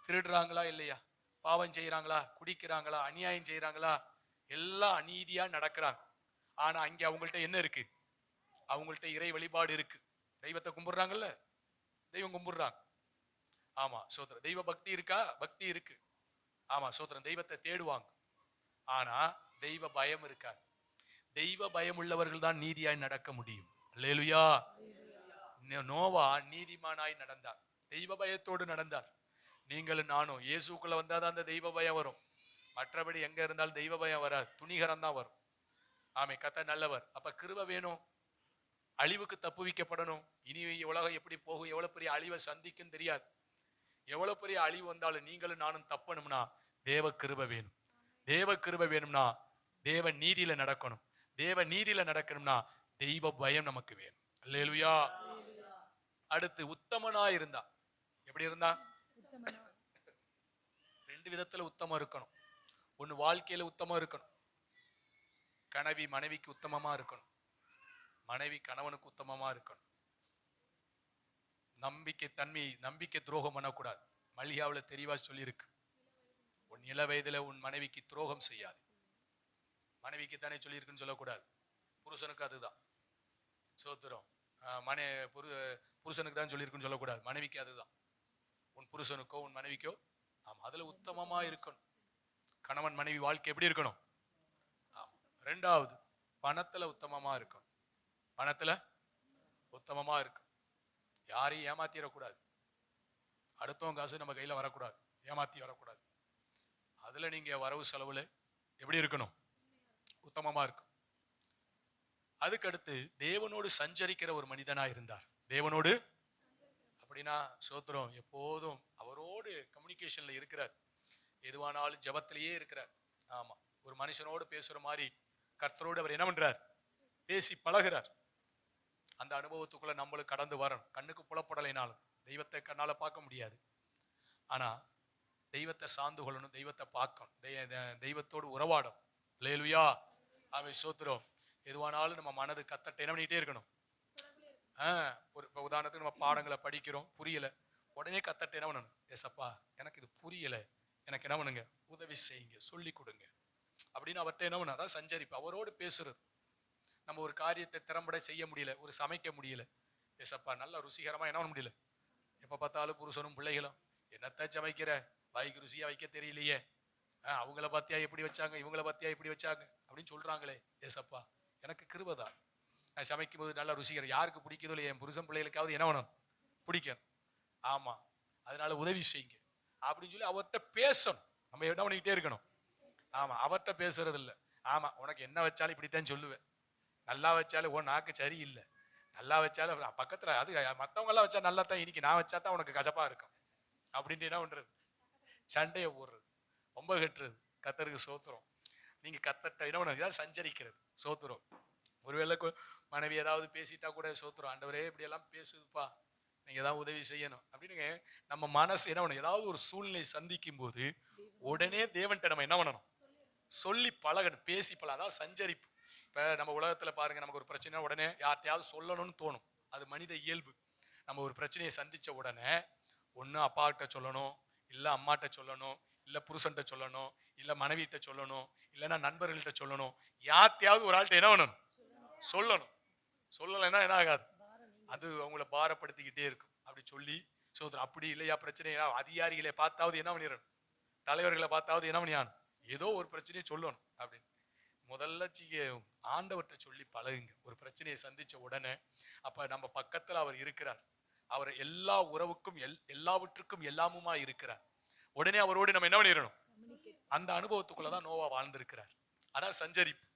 திருடுறாங்களா இல்லையா? பாவம் செய்யறாங்களா? குடிக்கிறாங்களா? அநியாயம் செய்யறாங்களா? எல்லாம் அநீதியா நடக்கிறாங்க. ஆனா அங்க அவங்கள்ட்ட என்ன இருக்கு? அவங்கள்ட்ட இறை வழிபாடு இருக்கு. தெய்வத்தை கும்பிடுறாங்கல்ல, தெய்வம் கும்பிடுறாங்க. ஆமா சோத்திரம். தெய்வ பக்தி இருக்கா? பக்தி இருக்கு. ஆமா சோத்திரம். தெய்வத்தை தேடுவாங்க. ஆனா தெய்வ பயம் இருக்காது. தெய்வ பயம் உள்ளவர்கள் தான் நீதியாய் நடக்க முடியும். அல்லேலூயா. நோவா நீதிமானாய் நடந்தார், தெய்வ பயத்தோடு நடந்தார். நீங்களும் நானும் இயேசுக்குள்ள வந்தாதான் அந்த தெய்வ பயம் வரும். மற்றபடி எங்க இருந்தாலும் தெய்வ பயம் வராது, துணிகரம் தான் வரும். ஆமே, கர்த்தர் நல்லவர். அப்ப கிருபை வேணும். அழிவுக்கு தப்புவிக்கப்படணும். இனி உலகம் எப்படி போகும், எவ்வளவு பெரிய அழிவை சந்திக்கும் தெரியாது. எவ்வளவு பெரிய அழிவு வந்தாலும் நீங்களும் நானும் தப்பணும்னா தேவ கிருபை வேணும். தேவ கிருபை வேணும்னா தேவ நீதியில நடக்கணும். தேவ நீதியில நடக்கணும்னா தெய்வ பயம் நமக்கு வேணும். அல்லேலூயா. அடுத்து உத்தமனா இருந்தா. எப்படி இருந்தா? ரெண்டு விதத்துல உத்தமம் இருக்கணும். ஒன்னு வாழ்க்கையில உத்தமம் இருக்கணும். கணவி மனைவிக்கு உத்தமமா இருக்கணும். மனைவி கணவனுக்கு உத்தமமா இருக்கணும். நம்பிக்கை துரோகம் பண்ணக்கூடாது. மல்லிகாவுல தெளிவா சொல்லியிருக்கு, உன் இள வயதுல உன் மனைவிக்கு துரோகம் செய்யாது. மனைவிக்கு தானே சொல்லியிருக்குன்னு சொல்லக்கூடாது. புருஷனுக்கு அதுதான் சோத்திரம். புருஷனுக்கு தான் சொல்லியிருக்குன்னு சொல்லக்கூடாது. மனைவிக்கு அதுதான். உன் புருஷனுக்கோ உன் மனைவிக்கோ. ஆமா, அதுல உத்தமமா இருக்கணும். கணவன் மனைவி வாழ்க்கை எப்படி இருக்கணும்? ரெண்டாவது, பணத்துல உத்தமமா இருக்கணும். பணத்துல உத்தமமா இருக்கணும். யாரையும் ஏமாத்திடக்கூடாது. அடுத்தவங்க காசு நம்ம கையில வரக்கூடாது, ஏமாத்தி வரக்கூடாது. அதுல நீங்க வரவு செலவுல எப்படி இருக்கணும்? உத்தமமா இருக்கும். அதுக்கடுத்து தேவனோடு சஞ்சரிக்கிற ஒரு மனிதனா இருந்தார். தேவனோடு அப்படின்னா சோத்திரம், எப்போதும் அவரோடு கம்யூனிகேஷன்ல இருக்கிறார். எதுவானாலும் ஜபத்திலேயே இருக்கிறார். ஆமா, ஒரு மனுஷனோடு பேசுற மாதிரி கர்த்தரோடு அவர் என்ன பண்றார்? பேசி பழகிறார். அந்த அனுபவத்துக்குள்ள நம்மளுக்கு கடந்து வரணும். கண்ணுக்கு புலப்படலைனாலும் தெய்வத்தை கண்ணால பார்க்க முடியாது. ஆனா தெய்வத்தை சார்ந்து கொள்ளணும், தெய்வத்தை பார்க்கணும், தெய்வத்தோடு உறவாடும். அல்லேலூயா. ஆமே சோத்திரம். எதுவானாலும் நம்ம மனது கத்தட்ட என்ன பண்ணிட்டே இருக்கணும். ஒரு உதாரணத்துக்கு நம்ம பாடங்களை படிக்கிறோம், புரியல, உடனே கத்தட்ட என்ன பண்ணணும்? ஏசப்பா எனக்கு இது புரியல, எனக்கு என்ன பண்ணுங்க, உதவி செய்யுங்க, சொல்லி கொடுங்க அப்படின்னு அவர்கிட்ட என்ன பண்ண. அதான் சஞ்சரிப்பு, அவரோடு பேசுறது. நம்ம ஒரு காரியத்தை திறம்பட செய்ய முடியல, ஒரு சமைக்க முடியல, ஏசப்பா நல்லா ருசிகரமா என்ன பண்ண முடியல. எப்ப பார்த்தாலும் புருஷனும் பிள்ளைகளும் என்னத்த சமைக்கிற, வாய்க்கு ருசியா வைக்க தெரியலையே, அவங்கள பார்த்தியா எப்படி வச்சாங்க, இவங்கள பார்த்தியா எப்படி வச்சாங்க அப்படின்னு சொல்றாங்களே, ஏசப்பா எனக்கு கிருபை தான். நான் சமைக்கும் போது நல்லா ருசிக்கிறேன். யாருக்கு பிடிக்குதோ இல்லையா, என் புருஷன் பிள்ளைகளுக்காவது என்ன வேணும், பிடிக்கும். ஆமா, அதனால உதவி செய்யுங்க அப்படின்னு சொல்லி அவர்கிட்ட பேசணும். நம்ம என்ன பண்ணிக்கிட்டே இருக்கணும். ஆமா, அவர்கிட்ட பேசுறது இல்லை. ஆமா, உனக்கு என்ன வச்சாலும் இப்படித்தான் சொல்லுவேன். நல்லா வச்சாலும் ஓ நாக்கு சரியில்லை, நல்லா வச்சாலும் பக்கத்துல அது மற்றவங்க எல்லாம் வச்சா நல்லா தான் இன்னைக்கு நான் வச்சா தான் உனக்கு கசப்பா இருக்கும் அப்படின்ட்டு என்ன பண்றது, சண்டையை போடுறது, ரொம்ப கட்டுறது. கத்தருக்கு சோத்துறோம். நீங்க கத்தட்ட என்ன பண்ண சஞ்சரிக்கிறது சோத்துறோம். ஒருவேளை மனைவி ஏதாவது பேசிட்டா கூட சோத்துறோம், ஆண்டவரே இப்படி எல்லாம் பேசுதுப்பா, நீங்க ஏதாவது உதவி செய்யணும் அப்படின்னு நம்ம மனசு என்ன பண்ணணும். ஏதாவது ஒரு சூழ்நிலை சந்திக்கும் போது உடனே தேவன்கிட்ட நம்ம என்ன பண்ணணும், சொல்லி பழகணும், பேசி பழக. அதான் சஞ்சரிப்பு. இப்ப நம்ம உலகத்துல பாருங்க, நமக்கு ஒரு பிரச்சனை உடனே யார்ட்டையாவது சொல்லணும்னு தோணும். அது மனித இயல்பு. நம்ம ஒரு பிரச்சனையை சந்திச்ச உடனே ஒண்ணு அப்பா கிட்ட சொல்லணும், இல்ல அம்மாட்ட சொல்லணும், இல்ல புருஷன்கிட்ட சொல்லணும், இல்ல மனைவிட்ட சொல்லணும், இல்லைன்னா நண்பர்கள்ட்ட சொல்லணும். யார்ட்டையாவது ஒரு ஆள்கிட்ட என்ன பண்ணணும், சொல்லணும். சொல்லலைன்னா என்ன ஆகாது, அது அவங்கள பாரப்படுத்திக்கிட்டே இருக்கும். அப்படி சொல்லி சோதனை. அப்படி இல்லையா பிரச்சனை அதிகாரிகளை பார்த்தாவது என்ன பண்ணிடணும், தலைவர்களை பார்த்தாவது என்ன பண்ணியான், ஏதோ ஒரு பிரச்சனையை சொல்லணும் அப்படின்னு. முதல்ல ஆண்டவர்கிட்ட சொல்லி பழகுங்க ஒரு பிரச்சனையை சந்திச்ச உடனே. அப்ப நம்ம பக்கத்துல அவர் இருக்கிறார். அவர் எல்லா உறவுக்கும் எல்லாவற்றுக்கும் எல்லாமுமா இருக்கிறார். உடனே அவரோடு நம்ம என்ன பண்ணிடணும், அந்த அனுபவத்துக்குள்ளதான் நோவா வாழ்ந்திருக்கிறார். அதான் சஞ்சரிப்பு.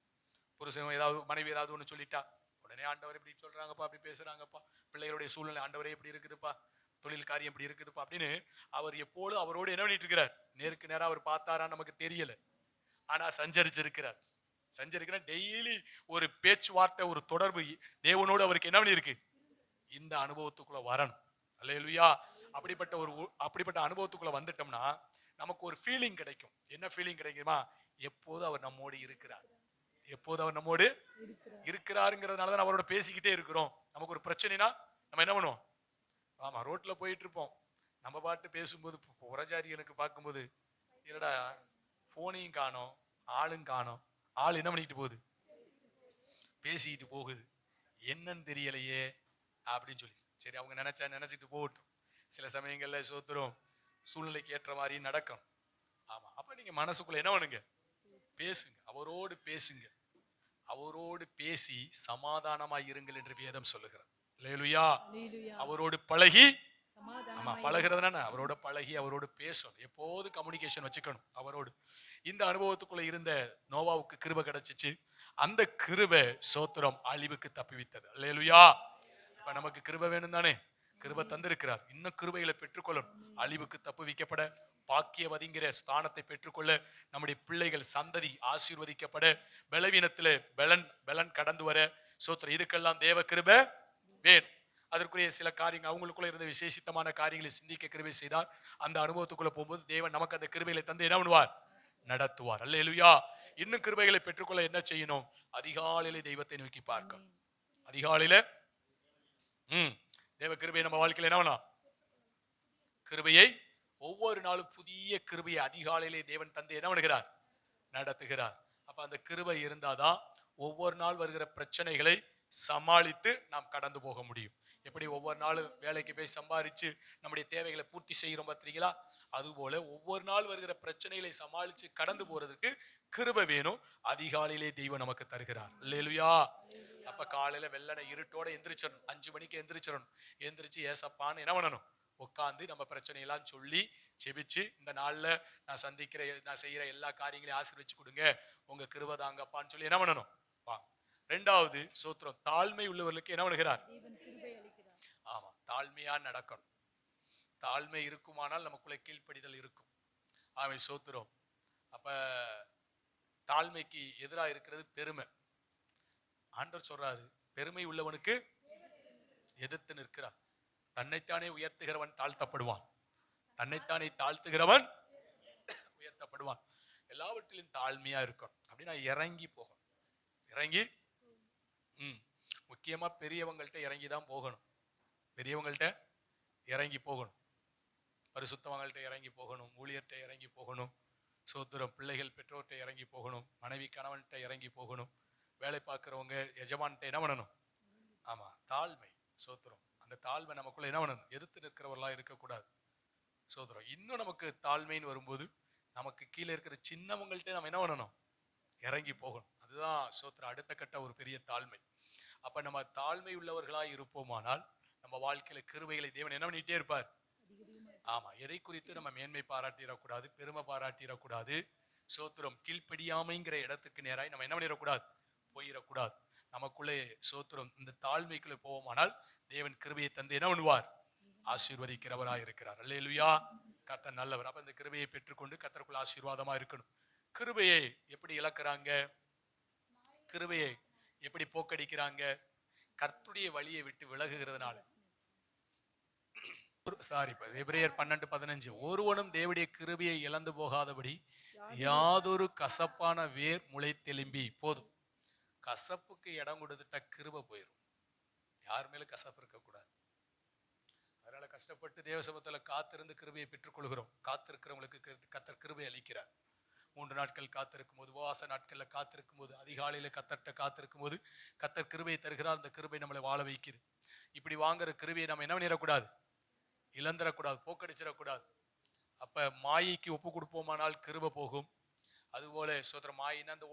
புருஷன் ஏதாவது மனைவி ஏதாவது ஒண்ணு சொல்லிட்டா உடனே ஆண்டவர் இப்படி சொல்றாங்கப்பா, அப்படி பேசுறாங்கப்பா, பிள்ளைகளுடைய சூழ்நிலை ஆண்டவரே இப்படி இருக்குதுப்பா, தொழில் காரியம் இப்படி இருக்குதுப்பா அப்படின்னு அவர் எப்போதும் அவரோடு என்ன பண்ணிட்டு இருக்கிறார். நேருக்கு நேரம் அவர் பார்த்தாரா நமக்கு தெரியல, ஆனா சஞ்சரிச்சிருக்கிறார். சஞ்சரிக்கிறார். டெய்லி ஒரு பேச்சுவார்த்தை, ஒரு தொடர்பு தேவனோடு அவருக்கு என்ன பண்ணி இருக்கு. இந்த அனுபவத்துக்குள்ள வரணும். அல்லேலூயா. அப்படிப்பட்ட அனுபவத்துக்குள்ள வந்துட்டோம்னா நமக்கு ஒரு ஃபீலிங் கிடைக்கும். என்ன ஃபீலிங் கிடைக்குமா, எப்போது அவர் நம்மோடு இருக்கிறார், எப்போது அவர் நம்மோடு இருக்கிறாருங்கிறதுனாலதான் அவரோட பேசிக்கிட்டே இருக்கிறோம். நமக்கு ஒரு பிரச்சனைனா நம்ம என்ன பண்ணுவோம், ஆமா ரோட்ல போயிட்டு இருப்போம், நம்ம பாட்டு பேசும்போது உரஜாரியனுக்கு பார்க்கும்போது இல்லடா போனையும் காணோம், ஆளும் காணோம், ஆள் என்ன பண்ணிட்டு போகுது, பேசிக்கிட்டு போகுது, என்னன்னு தெரியலையே அப்படின்னு சொல்லி. சரி, அவங்க நினைச்சிட்டு போகட்டும். சில சமயங்கள்ல சோத்துரும் சூழ்நிலைக்கு ஏற்ற மாதிரி நடக்கும். ஆமா, அப்ப நீங்க மனசுக்குள்ள என்ன பண்ணுங்க, பேசுங்க, அவரோடு பேசுங்க. அவரோடு பேசி சமாதானமாய் இருங்கள் என்று வேதம் சொல்லுகிறார். அல்லேலூயா. அவரோடு பழகி, ஆமா பழகிறதுனா அவரோட பழகி அவரோடு பேசணும். எப்போது கம்யூனிகேஷன் வச்சுக்கணும் அவரோடு. இந்த அனுபவத்துக்குள்ள இருந்த நோவாவுக்கு கிருபை கிடைச்சிச்சு. அந்த கிருபை சோத்திரம் அழிவுக்கு தப்பிவித்தது. அல்லேலூயா. இப்ப நமக்கு கிருபை வேணும் தானே, கிருபை தந்திருக்கிறார். இன்னும் கிருபைகளை பெற்றுக்கொள்ளணும். அழிவுக்கு தப்புவிக்கப்பட, பாக்கியவதிங்கிற ஸ்தானத்தை பெற்றுக்கொள்ள, நம்முடைய பிள்ளைகள் சந்ததி ஆசீர்வதிக்கப்பட, பலவீனத்திலே பலன் கடந்து வர சோத்திரம். இதுக்கெல்லாம் தேவ கிருபை வேணும். அதற்குரிய சில காரியங்கள் அவங்களுக்குள்ள இருந்த விசேஷித்தமான காரியங்களை சிந்திக்க கிருபை செய்தார். அந்த அனுபவத்துக்குள்ள போகும்போது தேவன் நமக்கு அந்த கிருபைகளை தந்து என்ன பண்ணுவார், நடத்துவார். அல்லேலூயா. இன்னும் கிருபைகளை பெற்றுக்கொள்ள என்ன செய்யணும், அதிகாலையில தெய்வத்தை நோக்கி பார்க்கணும். அதிகாலையில தேவ கிருபை நம்ம வாழ்க்கையில என்ன வேணும், கிருபையை ஒவ்வொரு நாளும் புதிய கிருபையை அதிகாலையிலே தேவன் தந்து என்ன பண்ணுகிறார், நடத்துகிறார். அப்ப அந்த கிருபை இருந்தாதான் ஒவ்வொரு நாள் வருகிற பிரச்சனைகளை சமாளித்து நாம் கடந்து போக முடியும். எப்படி ஒவ்வொரு நாளும் வேலைக்கு போய் சம்பாதிச்சு நம்முடைய தேவைகளை பூர்த்தி செய்கிறோம் பார்த்தீங்களா, அதுபோல ஒவ்வொரு நாள் வருகிற பிரச்சனைகளை சமாளித்து கடந்து போறதுக்கு கிருபை வேணும். அதிகாலையிலே தெய்வம் நமக்கு தருகிறார். அல்லேலூயா. அப்ப காலையில வெள்ளனை இருட்டோட எந்திரிச்சிடணும், 5 மணிக்கு எந்திரிச்சிடணும். எந்திரிச்சு ஏசப்பான்னு என்ன பண்ணணும், உட்காந்து நம்ம பிரச்சனையெல்லாம் சொல்லி செபிச்சு, இந்த நாள்ல நான் செய்யற எல்லா காரியங்களையும் ஆசீர்வதிச்சு கொடுங்க, உங்க கிருபை தாங்கப்பான்னு சொல்லி என்ன பண்ணணும். ரெண்டாவது சோத்திரம், தாழ்மை உள்ளவர்களுக்கு என்ன பண்ணுகிறார், ஆமா தாழ்மையா நடக்கணும். தாழ்மை இருக்குமானால் நமக்குள்ள கீழ்ப்படிதல் இருக்கும். ஆமை சோத்திரம். அப்ப தாழ்மைக்கு எதிராக இருக்கிறது பெருமை. ஆண்டவர் சொல்றாரு, பெருமை உள்ளவனுக்கு எதிர்த்து நிற்கிறார். தன்னைத்தானே உயர்த்துகிறவன் தாழ்த்தப்படுவான், தன்னைத்தானே தாழ்த்துகிறவன் உயர்த்தப்படுவான். எல்லாவற்றிலும் தாழ்மையா இருக்கணும். அப்படின்னா இறங்கி போகணும். இறங்கி முக்கியமா பெரியவங்கள்ட்ட இறங்கிதான் போகணும். பெரியவங்கள்ட்ட இறங்கி போகணும், பரிசுத்தவங்கள்ட்ட இறங்கி போகணும், ஊழியர்கிட்ட இறங்கி போகணும், சோத்திரம் பிள்ளைகள் பெற்றோர்கிட்ட இறங்கி போகணும், மனைவி கணவன்கிட்ட இறங்கி போகணும், வேலை பார்க்கிறவங்க எஜமான்கிட்ட என்ன பண்ணணும். ஆமா தாழ்மை சோத்திரம். அந்த தாழ்மை நமக்குள்ள என்ன பண்ணணும், எதிர்த்து நிற்கிறவர்களா இருக்கக்கூடாது சோத்திரம். இன்னும் நமக்கு தாழ்மைன்னு வரும்போது நமக்கு கீழே இருக்கிற சின்னவங்கள்ட்ட நம்ம என்ன பண்ணணும், இறங்கி போகணும். அதுதான் சோத்திரம், அடுத்த கட்ட ஒரு பெரிய தாழ்மை. அப்ப நம்ம தாழ்மை உள்ளவர்களாய் இருப்போமானால் நம்ம வாழ்க்கையில கிருபைகளை தேவன் என்ன பண்ணிட்டே இருப்பார். ஆமா, எதை குறித்து நம்ம மேன்மை பாராட்டிடக்கூடாது, பெருமை பாராட்டிடக்கூடாது. சோத்திரம், கீழ்ப்படியாமைங்கிற இடத்துக்கு நேராய் நம்ம என்ன பண்ணிடக்கூடாது, போயிடக்கூடாது. நமக்குள்ளே சோத்திரம் இந்த தாழ்மைக்குள்ளே போவோமானால் தேவன் கிருபையை தந்து என்ன பண்ணுவார், ஆசீர்வதிக்கிறவராய் இருக்கிறார். அல்லேலூயா. கர்த்தர் நல்லவர். அப்ப இந்த கிருபையை பெற்றுக்கொண்டு கர்த்தருக்குள்ள ஆசீர்வாதமா இருக்கணும். கிருபையை எப்படி இழக்கிறாங்க, கிருபையை எப்படி போக்கடிக்கிறாங்க, கர்த்தருடைய வழியை விட்டு விலகுகிறதுனால. எபிரேயர் 12:15, ஒருவனும் தேவனுடைய கிருபையை இழந்து போகாதபடி யாதொரு கசப்பான வேர் முளைத்தெலும்பி போதும். கசப்புக்கு இடம் கொடுத்துட்டா கிருபை போயிடும். யார் மேலும் கசப்பு இருக்கக்கூடாது. அதனால கஷ்டப்பட்டு தேவசபத்துல காத்திருந்து கிருபையை பெற்றுக்கொள்கிறோம். காத்திருக்கிறவங்களுக்கு கர்த்தர் கிருபை அளிக்கிறார். 3 நாட்கள் காத்திருக்கும் போது, உபவாச நாட்கள்ல காத்திருக்கும் போது, அதிகாலையில கர்த்தர்ட்ட காத்திருக்கும் போது கர்த்தர் கிருபையை தருகிறார். அந்த கிருபை நம்மளை வாழ வைக்குது. இப்படி வாங்குற கிருபையை நம்ம என்ன பண்ணிடக்கூடாது, இழந்துடக்கூடாது, போக்கடிச்சிடக்கூடாது. அப்ப மாயைக்கு ஒப்பு கொடுப்போமானால் கிருபை போகும். அதுபோல சோதர மாயின்னா இந்த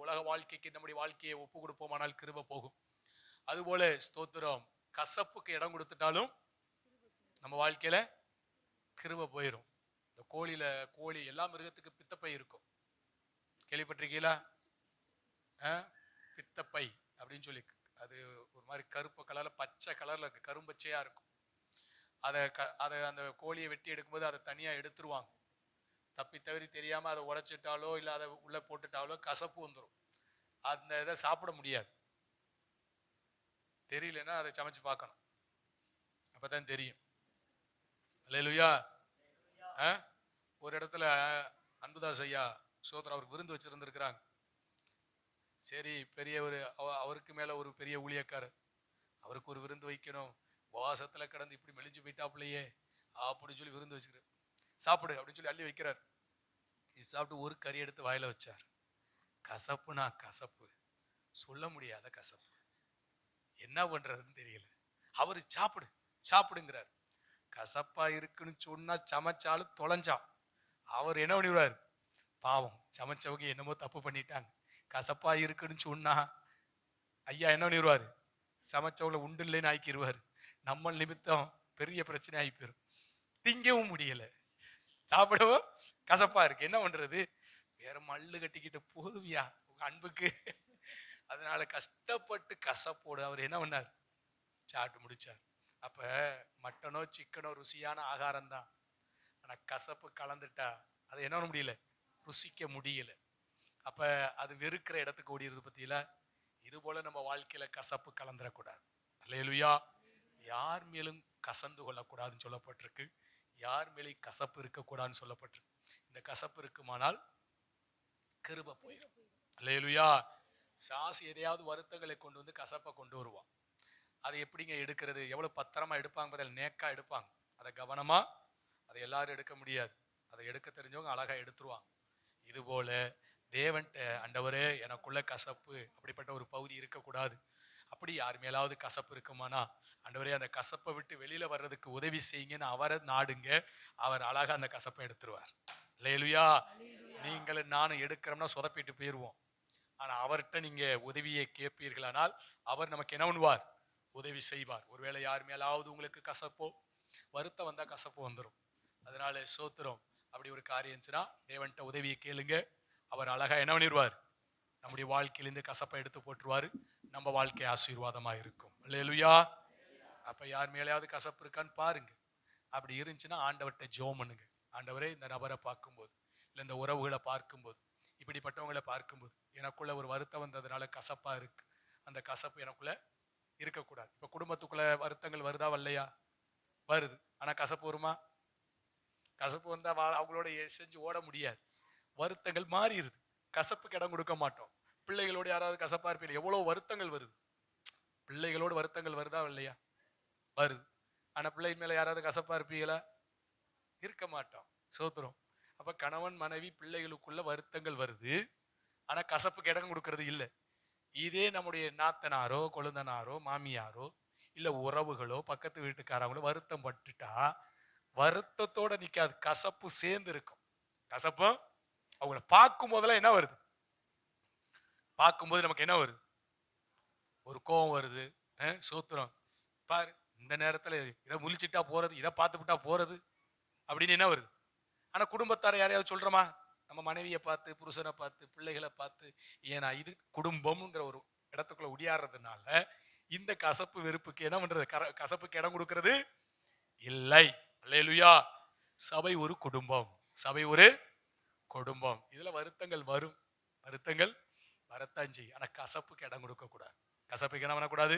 உலக வாழ்க்கைக்கு நம்முடைய வாழ்க்கையை ஒப்பு கொடுப்போமானால் கிருபை போகும். அதுபோல ஸ்தோத்திரம், கசப்புக்கு இடம் கொடுத்துட்டாலும் நம்ம வாழ்க்கையில கிருபை போயிடும். இந்த கோழி எல்லா மிருகத்துக்கு பித்தப்பை இருக்கும், கேள்விப்பட்டிருக்கீங்களா? பித்தப்பை அப்படின்னு சொல்லி, அது ஒரு மாதிரி கருப்பு கலர்ல பச்சை கலர்ல இருக்கு, கரும்பச்சையா இருக்கும். அதை அந்த கோழியை வெட்டி எடுக்கும்போது அதை தனியா எடுத்துருவாங்க. தப்பி தவறி தெரியாம அதை உடைச்சிட்டாலோ இல்லை அதை உள்ள போட்டுட்டாலோ கசப்பு வந்துடும். அந்த இதை சாப்பிட முடியாது. தெரியலன்னா அதை சமைச்சு பார்க்கணும், அப்பதான் தெரியும். அல்லேலூயா. ஒரு இடத்துல அன்புதாஸ் ஐயா சோதரர் அவருக்கு விருந்து வச்சிருந்திருக்கிறாங்க. சரி, பெரிய அவருக்கு மேல ஒரு பெரிய ஊழியக்காரர், அவருக்கு ஒரு விருந்து வைக்கணும். உபவாசத்துல கிடந்து இப்படி மெலிஞ்சு போயிட்டாப்புலையே அப்படின்னு சொல்லி விருந்து வச்சுக்கிறார். சாப்பிடு அப்படின்னு சொல்லி அள்ளி வைக்கிறார். இது சாப்பிட்டு ஒரு கறி எடுத்து வாயில வச்சார். கசப்புனா கசப்பு, சொல்ல முடியாத கசப்பு. என்ன பண்றதுன்னு தெரியல. அவரு சாப்பிடுங்கிறார். கசப்பா இருக்குன்னு சொன்னா சமைச்சாலும் தொலைஞ்சான். அவர் என்ன பண்ணிடுவார், பாவம் சமைச்சவங்க என்னமோ தப்பு பண்ணிட்டாங்க, கசப்பா இருக்குன்னு சொன்னா ஐயா என்ன பண்ணிடுவாரு, சமைச்சவங்களை உண்டு இல்லைன்னு ஆக்கிடுவாரு. நம்ம நிமித்தம் பெரிய பிரச்சனை ஆகி போயிடும். திங்கவும் முடியல, சாப்பிடவும் கசப்பா இருக்கு, என்ன பண்றது, வேற மல்லு கட்டிக்கிட்டு போதுவியா உங்க அன்புக்கு. அதனால கஷ்டப்பட்டு கசப்போடு அவர் என்ன பண்ணார், சாப்பிட்டு முடிச்சார். அப்ப மட்டனோ சிக்கனோ ருசியான ஆகாரம் தான். ஆனா கசப்பு கலந்துட்டா அதை என்ன பண்ண முடியல, ருசிக்க முடியல. அப்ப அது வெறுக்கிற இடத்துக்கு ஓடிடுறது பத்தியில. இது போல நம்ம வாழ்க்கையில கசப்பு கலந்துடக்கூடாது. அல்லேலூயா. யார் மேலும் கசந்து கொள்ளக்கூடாதுன்னு சொல்லப்பட்டிருக்கு. யார் மேலும் கசப்பு இருக்கக்கூடாதுன்னு சொல்லப்பட்டிருக்கு. இந்த கசப்பு இருக்குமானால் கிருபை போயிடும். அல்லேலூயா. சாசி எதையாவது வருத்தங்களை கொண்டு வந்து கசப்பை கொண்டு வருவான். அதை எப்படிங்க எடுக்கிறது, எவ்வளவு பத்திரமா எடுப்பாங்க, பதில் நேக்கா எடுப்பாங்க. அதை கவனமா, அதை எல்லாரும் எடுக்க முடியாது. அதை எடுக்க தெரிஞ்சவங்க அழகா எடுத்துருவாங்க. இது போல தேவன்ட்ட, ஆண்டவரே எனக்குள்ள கசப்பு அப்படிப்பட்ட ஒரு பகுதி இருக்கக்கூடாது. அப்படி யார் மேலாவது கசப்பு இருக்குமானா, ஆண்டவரே அந்த கசப்பை விட்டு வெளியில வர்றதுக்கு உதவி செய்யுங்கன்னு அவரை நாடுங்க. அவர் அழகா அந்த கசப்பை எடுத்துருவார். அல்லேலூயா. நீங்களும் நானும் எடுக்கிறோம்னா சொதப்பிட்டு போயிடுவோம். ஆனா அவர்கிட்ட நீங்க உதவியை கேட்பீர்களானால் அவர் நமக்கு என்ன பண்ணுவார், உதவி செய்வார். ஒருவேளை யார் மேலாவது உங்களுக்கு கசப்போ வருத்தம் வந்தா கசப்பு வந்துடும். அதனால சோத்திரம், அப்படி ஒரு காரியம் இருந்துச்சுன்னா தேவன்கிட்ட உதவியை கேளுங்க. அவர் அழகா என்ன பண்ணிடுவார், நம்முடைய வாழ்க்கையிலிருந்து கசப்பை எடுத்து போட்டுருவாரு. நம்ம வாழ்க்கை ஆசீர்வாதமா இருக்கும். அல்லேலூயா. அப்ப யார் மேலேயாவது கசப்பு இருக்கான்னு பாருங்க. அப்படி இருந்துச்சுன்னா ஆண்டவர்கிட்ட ஜெபம் பண்ணுங்க. ஆண்டவரே இந்த நபரை பார்க்கும்போது, இல்லை இந்த உறவுகளை பார்க்கும்போது, இப்படிப்பட்டவங்களை பார்க்கும்போது எனக்குள்ள ஒரு வருத்தம் வந்ததுனால கசப்பா இருக்கு, அந்த கசப்பு எனக்குள்ள இருக்கக்கூடாது. இப்ப குடும்பத்துக்குள்ள வருத்தங்கள் வருதா வரலையா, வருது. ஆனா கசப்பு வருமா, கசப்பு வந்தா அவங்களோட செஞ்சு ஓட முடியாது. வருத்தங்கள் மாறிடுது, கசப்புக்கு இடம் கொடுக்க மாட்டோம். பிள்ளைகளோடு யாராவது கசப்பா இருப்பீங்க, எவ்வளவு வருத்தங்கள் வருது. பிள்ளைகளோடு வருத்தங்கள் வருதா இல்லையா, வருது. ஆனா பிள்ளை மேல யாராவது கசப்பா இருப்பீங்களா, இருக்க மாட்டோம். சோத்திரம். அப்ப கணவன் மனைவி பிள்ளைகளுக்குள்ள வருத்தங்கள் வருது, ஆனா கசப்புக்கு இடம் கொடுக்கறது இல்லை. இதே நம்முடைய நாத்தனாரோ கொழுந்தனாரோ மாமியாரோ இல்ல உறவுகளோ பக்கத்து வீட்டுக்காரங்களோ வருத்தம் பட்டுட்டா வருத்தத்தோட நிக்காது, கசப்பு சேர்ந்து இருக்கும். கசப்பும் அவங்கள பார்க்கும் போதெல்லாம் என்ன வருது, பார்க்கும்போது நமக்கு என்ன வருது? ஒரு கோபம் வருது. சோத்திரம் பாரு, இந்த நேரத்துல இதை முழிச்சிட்டா போறது, இதை பார்த்து விட்டா போறது அப்படின்னு என்ன வருது? ஆனா குடும்பத்தார யாரையாவது சொல்றோமா? நம்ம மனைவியை பார்த்து, புருஷனை பார்த்து, பிள்ளைகளை பார்த்து, ஏன்னா இது குடும்பம்ங்கிற ஒரு இடத்துக்குள்ள உடியாடுறதுனால இந்த கசப்பு வெறுப்புக்கு என்ன பண்றது? கசப்புக்கு இடம் கொடுக்கிறது இல்லை. அல்லேலூயா. சபை ஒரு குடும்பம், சபை ஒரு குடும்பம். இதுல வருத்தங்கள் வரும், வருத்தங்கள் வரத்தான் செய்யும். ஆனா கசப்புக்கு இடம் கொடுக்க கூடாது. கசப்புக்கு என்ன பண்ணக்கூடாது?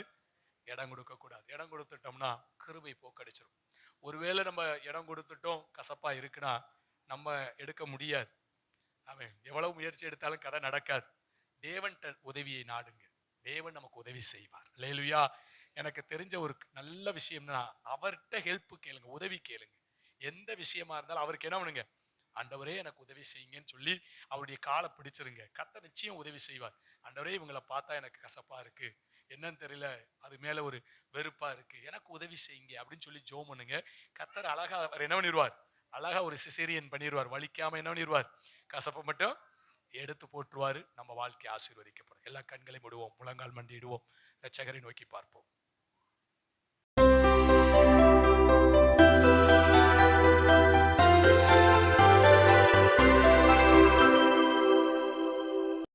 இடம் கொடுக்க கூடாது. இடம் கொடுத்துட்டோம்னா கிருபை போக்கடிச்சிடும். ஒருவேளை நம்ம இடம் கொடுத்துட்டோம், கசப்பா இருக்குன்னா நம்ம எடுக்க முடியாது. அவன் எவ்வளவு முயற்சி எடுத்தாலும் கதை நடக்காது. தேவன் உதவியை நாடுங்க, தேவன் நமக்கு உதவி செய்வார். அல்லேலூயா. எனக்கு தெரிஞ்ச ஒரு நல்ல விஷயம்னா, அவர்கிட்ட ஹெல்ப் கேளுங்க, உதவி கேளுங்க. எந்த விஷயமா இருந்தாலும் அவருக்கு என்ன பண்ணுங்க? ஆண்டவரே எனக்கு உதவி செய்யுங்கன்னு சொல்லி அவருடைய காலை பிடிச்சிருங்க. கர்த்தர் நிச்சயம் உதவி செய்வார். ஆண்டவரே இவங்களை பார்த்தா எனக்கு கசப்பா இருக்கு, என்னன்னு தெரியல, அது மேல ஒரு வெறுப்பா இருக்கு, எனக்கு உதவி செய்யுங்க அப்படின்னு சொல்லி ஜெபம் பண்ணுங்க. கர்த்தர் அழகா அவர் என்ன பண்ணிடுவார்? அழகா ஒரு சிசேரியன் பண்ணிடுவார். வலிக்காம என்ன பண்ணிடுவார்? கசப்பை மட்டும் எடுத்து போட்டுருவாரு. நம்ம வாழ்க்கை ஆசீர்வதிக்கப்படும். எல்லா கண்களை மூடுவோம், முழங்கால் மண்டியிடுவோம், இரட்சகரை நோக்கி பார்ப்போம்.